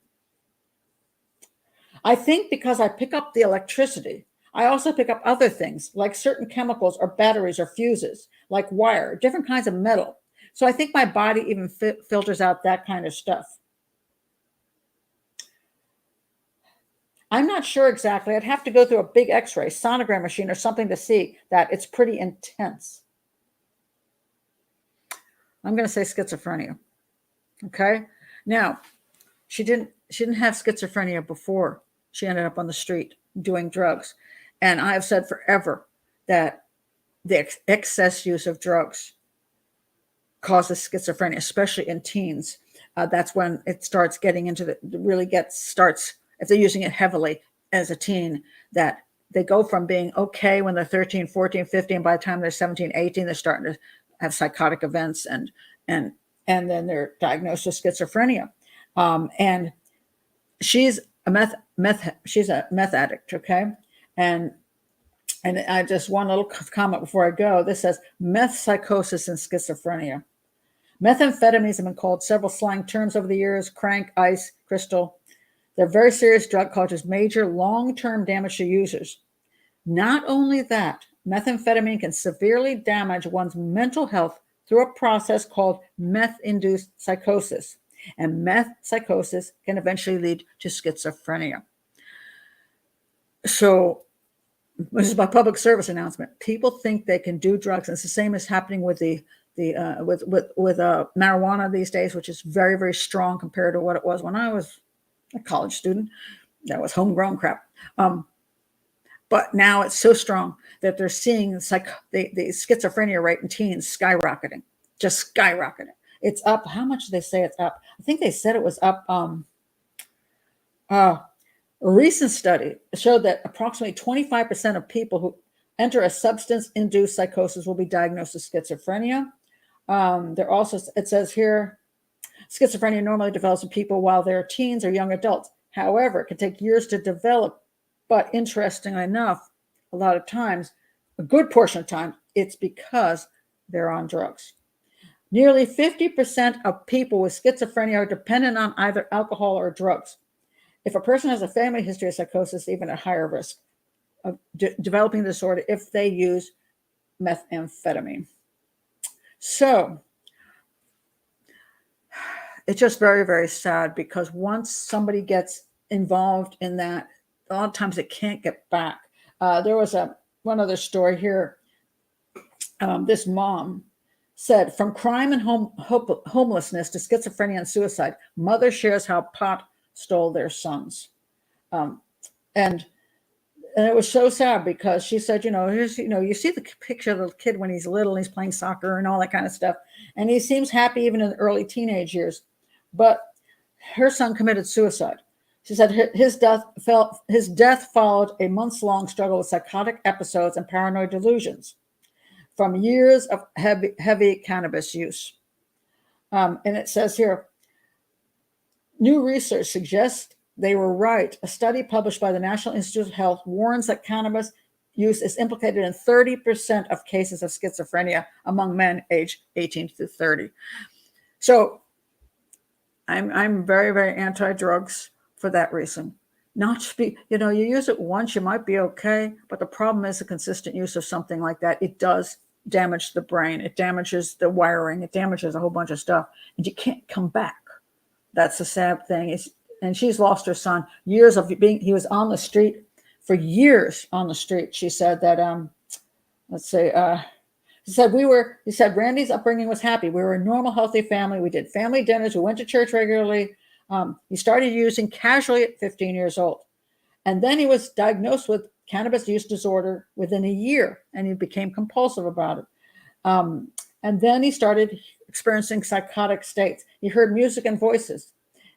I think because I pick up the electricity, I also pick up other things like certain chemicals or batteries or fuses, like wire, different kinds of metal. So I think my body even filters out that kind of stuff. I'm not sure exactly. I'd have to go through a big X-ray, sonogram machine or something to see that. It's pretty intense. I'm going to say schizophrenia. Okay. Now, she didn't have schizophrenia before she ended up on the street doing drugs. And I have said forever that the excess use of drugs causes schizophrenia, especially in teens. That's when it starts getting into starts, if they're using it heavily as a teen, that they go from being okay when they're 13, 14, 15. By the time they're 17, 18, they're starting to have psychotic events, and then they're diagnosed with schizophrenia. And she's a meth addict, okay? And I just, one little comment before I go. This says meth psychosis and schizophrenia. Methamphetamines have been called several slang terms over the years: crank, ice, crystal. They're very serious drug, causes major long-term damage to users. Not only that, methamphetamine can severely damage one's mental health through a process called meth-induced psychosis. And meth psychosis can eventually lead to schizophrenia. So this is my public service announcement. People think they can do drugs, and it's the same as happening with marijuana these days, which is very, very strong compared to what it was when I was a college student. That was homegrown crap. But now it's so strong that they're seeing the schizophrenia rate in teens skyrocketing, just skyrocketing. It's up. How much did they say it's up? I think they said it was up. A recent study showed that approximately 25% of people who enter a substance-induced psychosis will be diagnosed with schizophrenia. It says here, schizophrenia normally develops in people while they're teens or young adults. However, it can take years to develop. But interestingly enough, a lot of times, a good portion of time, it's because they're on drugs. Nearly 50% of people with schizophrenia are dependent on either alcohol or drugs. If a person has a family history of psychosis, even at higher risk of developing the disorder if they use methamphetamine. So it's just very, very sad, because once somebody gets involved in that, a lot of times it can't get back. There was one other story here. This mom said, from crime and homelessness to schizophrenia and suicide, mother shares how pot stole their sons. And it was so sad, because she said, you see the picture of the kid when he's little and he's playing soccer and all that kind of stuff. And he seems happy even in the early teenage years. But her son committed suicide. She said his death followed a months-long struggle with psychotic episodes and paranoid delusions from years of heavy cannabis use. And it says here, new research suggests they were right. A study published by the National Institute of Health warns that cannabis use is implicated in 30% of cases of schizophrenia among men aged 18 to 30. So I'm very, very anti-drugs for that reason. Not to be, you use it once, you might be okay, but the problem is the consistent use of something like that. It does damage the brain. It damages the wiring. It damages a whole bunch of stuff, and you can't come back. That's the sad thing. And she's lost her son. Years of he was on the street for years on the street. She said that, he said Randy's upbringing was happy. We were a normal, healthy family. We did family dinners. We went to church regularly. He started using casually at 15 years old. And then he was diagnosed with cannabis use disorder within a year, and he became compulsive about it. And then he started experiencing psychotic states. He heard music and voices,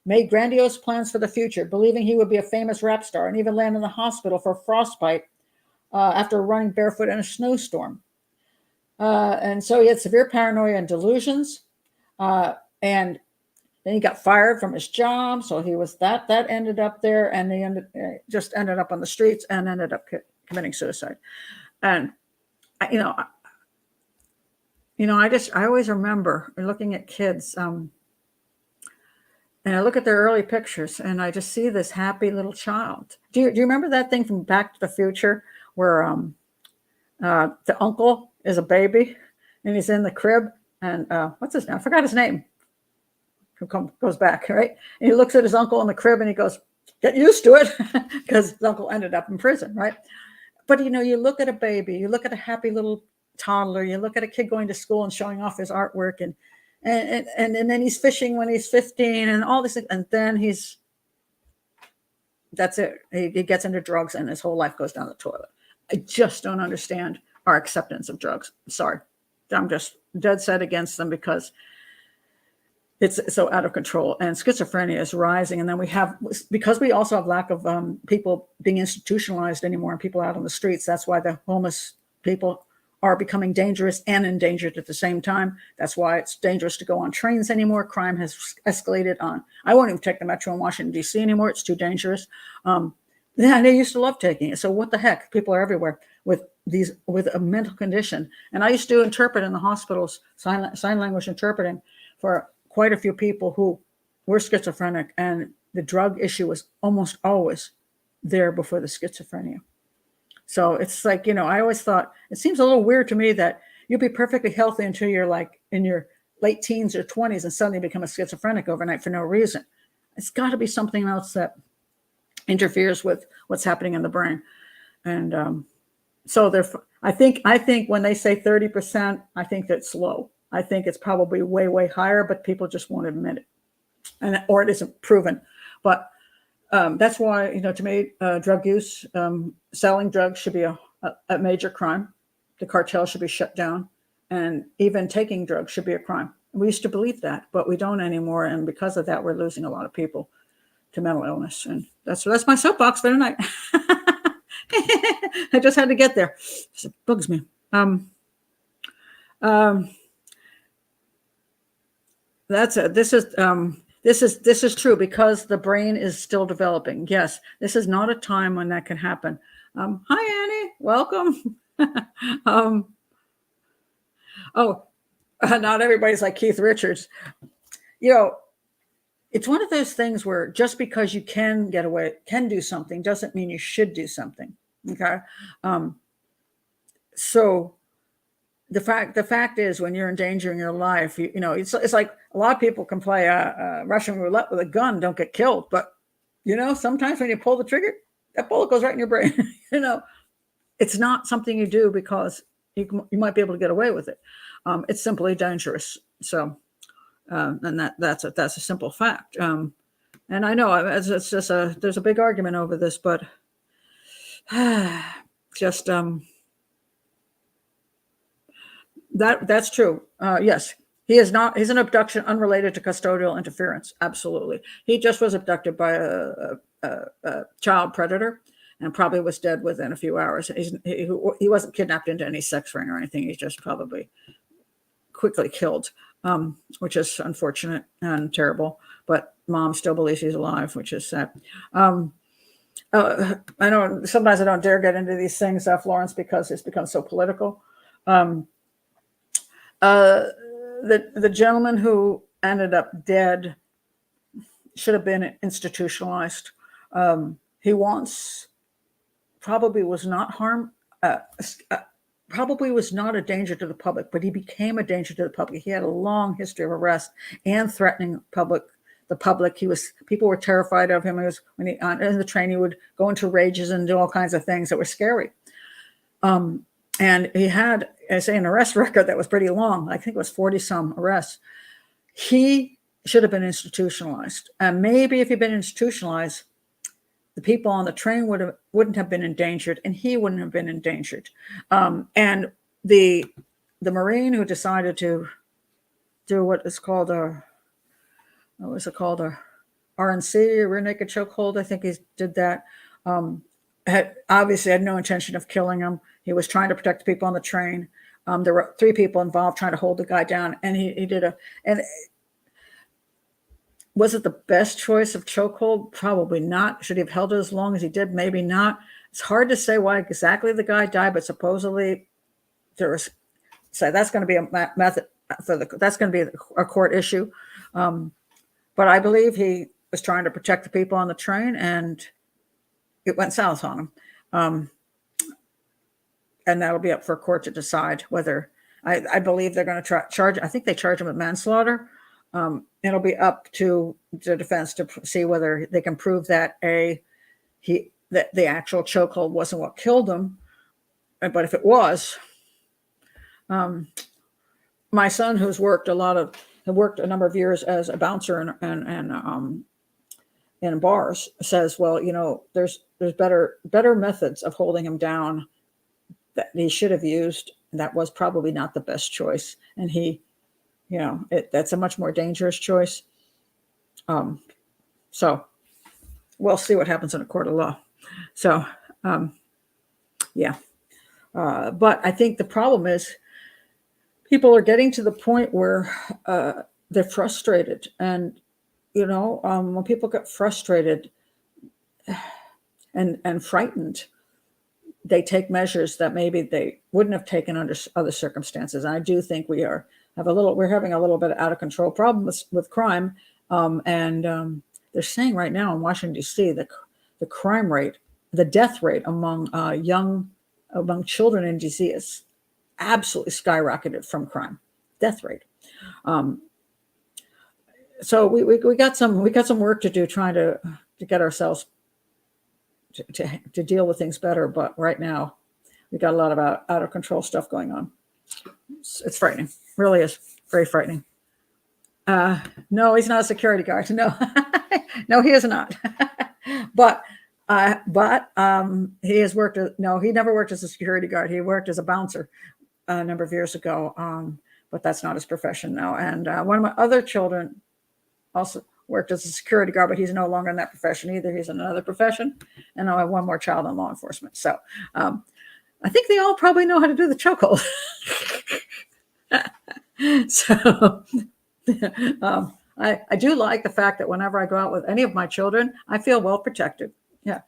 made grandiose plans for the future, believing he would be a famous rap star, and even landed in the hospital for frostbite after running barefoot in a snowstorm. And so he had severe paranoia and delusions. And then he got fired from his job. So he was that ended up there, and he ended up on the streets and ended up committing suicide. And, I always remember looking at kids, and I look at their early pictures, and I just see this happy little child. Do you remember that thing from Back to the Future where the uncle is a baby and he's in the crib, and what's his name? I forgot his name. Goes back, right? And he looks at his uncle in the crib and he goes, get used to it, because his uncle ended up in prison, right? But, you look at a baby, you look at a happy little toddler, you look at a kid going to school and showing off his artwork, and then he's fishing when he's 15 and all this, and then that's it. He gets into drugs and his whole life goes down the toilet. I just don't understand our acceptance of drugs. Sorry. I'm just dead set against them because it's so out of control, and schizophrenia is rising. And then because we also have lack of people being institutionalized anymore and people out on the streets. That's why the homeless people are becoming dangerous and endangered at the same time. That's why it's dangerous to go on trains anymore. Crime has escalated I won't even take the metro in Washington, D.C. anymore. It's too dangerous. Yeah, they used to love taking it. So what the heck? People are everywhere with a mental condition. And I used to interpret in the hospitals, sign language interpreting for quite a few people who were schizophrenic, and the drug issue was almost always there before the schizophrenia. So it's like, I always thought it seems a little weird to me that you'll be perfectly healthy until you're like in your late teens or 20s and suddenly become a schizophrenic overnight for no reason. It's got to be something else that interferes with what's happening in the brain. And so I think when they say 30%, I think that's low. I think it's probably way, way higher, but people just won't admit it, or it isn't proven. But that's why, to me, drug use, selling drugs should be a major crime. The cartel should be shut down, and even taking drugs should be a crime. We used to believe that, but we don't anymore. And because of that, we're losing a lot of people to mental illness. And that's my soapbox for tonight. I just had to get there. It bugs me. This is true because the brain is still developing. Yes, this is not a time when that can happen. Hi, Annie. Welcome. Not everybody's like Keith Richards. It's one of those things where just because you can get away, can do something, doesn't mean you should do something. Okay. So the fact is, when you're endangering your life, it's like a lot of people can play Russian roulette with a gun, don't get killed. But, sometimes when you pull the trigger, that bullet goes right in your brain. It's not something you do because you might be able to get away with it. It's simply dangerous. So, and that's a simple fact. And I know it's just there's a big argument over this, but just that's true. Yes, he's an abduction unrelated to custodial interference. Absolutely, he just was abducted by a child predator and probably was dead within a few hours. He wasn't kidnapped into any sex ring or anything. He's just probably quickly killed, which is unfortunate and terrible. But mom still believes he's alive, which is sad. I know sometimes I don't dare get into these things, Florence, because it's become so political. The gentleman who ended up dead should have been institutionalized. He once probably was not probably was not a danger to the public, but he became a danger to the public. He had a long history of arrest and threatening the public. People were terrified of him. When he in the train, he would go into rages and do all kinds of things that were scary. And he had, an arrest record that was pretty long. I think it was 40 some arrests. He should have been institutionalized. And maybe if he'd been institutionalized, the people on the train wouldn't have been endangered, and he wouldn't have been endangered. And the Marine who decided to do what is called a RNC, a rear naked chokehold, I think he did that. Obviously had no intention of killing him. He was trying to protect the people on the train. There were 3 people involved trying to hold the guy down, and he did and was it the best choice of chokehold? Probably not. Should he have held it as long as he did? Maybe not. It's hard to say why exactly the guy died, but supposedly that's going to be a method that's going to be a court issue. But I believe he was trying to protect the people on the train, and it went south on him. And that'll be up for a court to decide whether I believe they're going to charge. I think they charge him with manslaughter. It'll be up to the defense to see whether they can prove that that the actual chokehold wasn't what killed him. But if it was, my son, who's worked a number of years as a bouncer and in bars, says, well, there's better methods of holding him down that he should have used. That was probably not the best choice. And he, that's a much more dangerous choice. So we'll see what happens in a court of law. So, yeah. But I think the problem is people are getting to the point where they're frustrated. And, when people get frustrated and frightened, they take measures that maybe they wouldn't have taken under other circumstances. And I do think we're having a little bit of out of control problem with crime. And they're saying right now in Washington, D.C., the crime rate, the death rate among children in D.C. is absolutely skyrocketed from crime, death rate. So we got some work to do trying to get ourselves to deal with things better. But right now, we got a lot of out of control stuff going on. It's frightening, really is very frightening. No, he's not a security guard. No, no, he is not. But he has worked. He never worked as a security guard. He worked as a bouncer a number of years ago. But that's not his profession now. And one of my other children also worked as a security guard, but he's no longer in that profession either. He's in another profession. And I have one more child in law enforcement. So I think they all probably know how to do the chokehold. So I do like the fact that whenever I go out with any of my children, I feel well protected. Yeah,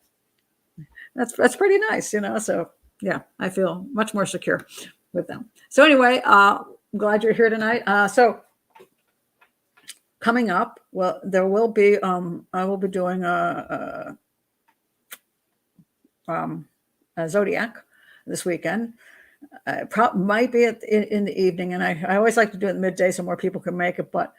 that's pretty nice, So yeah, I feel much more secure with them. So anyway, I'm glad you're here tonight. So coming up, well, there will be I will be doing a Zodiac this weekend. Might be in the evening, and I always like to do it midday so more people can make it, but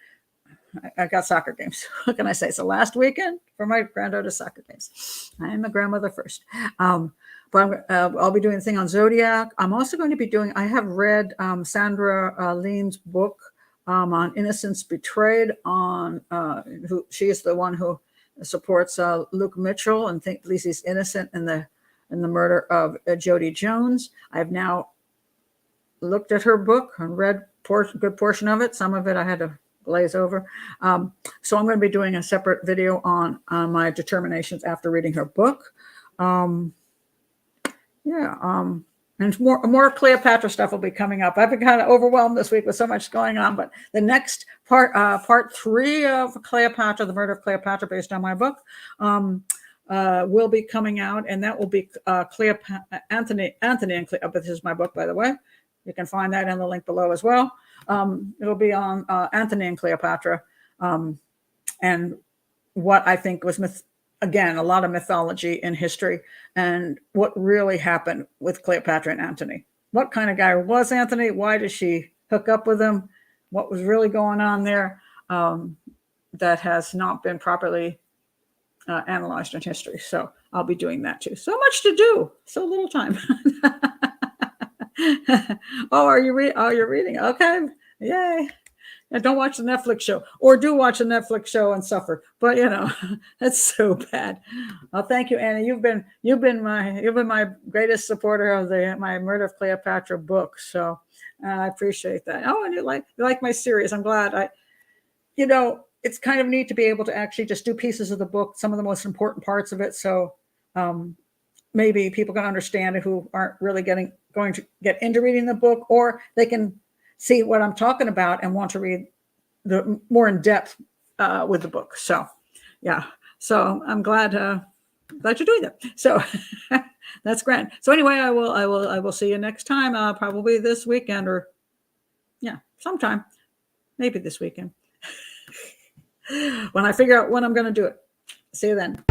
I got soccer games. What can I say? It's the last weekend for my granddaughter's soccer games. I am a grandmother first. But I'll be doing a thing on Zodiac. I'm also going to be I have read Sandra Lean's book on Innocence Betrayed, who she is the one who supports Luke Mitchell and believes he's innocent in the murder of Jody Jones. I've now looked at her book and read a good portion of it. Some of it I had to glaze over. So I'm going to be doing a separate video on my determinations after reading her book. And more Cleopatra stuff will be coming up. I've been kind of overwhelmed this week with so much going on, but the next part 3 of Cleopatra, the murder of Cleopatra, based on my book, will be coming out, and that will be Anthony and Cleopatra. This is my book, by the way. You can find that in the link below as well. It'll be on Anthony and Cleopatra, and what I think was again, a lot of mythology in history and what really happened with Cleopatra and Antony. What kind of guy was Antony? Why did she hook up with him? What was really going on there that has not been properly analyzed in history? So I'll be doing that too. So much to do, so little time. Oh, you're reading? Okay, yay. And don't watch the Netflix show, or do watch a Netflix show and suffer. But that's so bad. Thank you, Anna. You've been my greatest supporter of my Murder of Cleopatra book. So I appreciate that. Oh, and you like my series. I'm glad. It's kind of neat to be able to actually just do pieces of the book, some of the most important parts of it. So maybe people can understand it who aren't really going to get into reading the book, or they can see what I'm talking about and want to read the more in depth with the book. So, yeah. So I'm glad you're doing that. So that's grand. So anyway, I will see you next time. Probably this weekend, or sometime, maybe this weekend, when I figure out when I'm going to do it. See you then.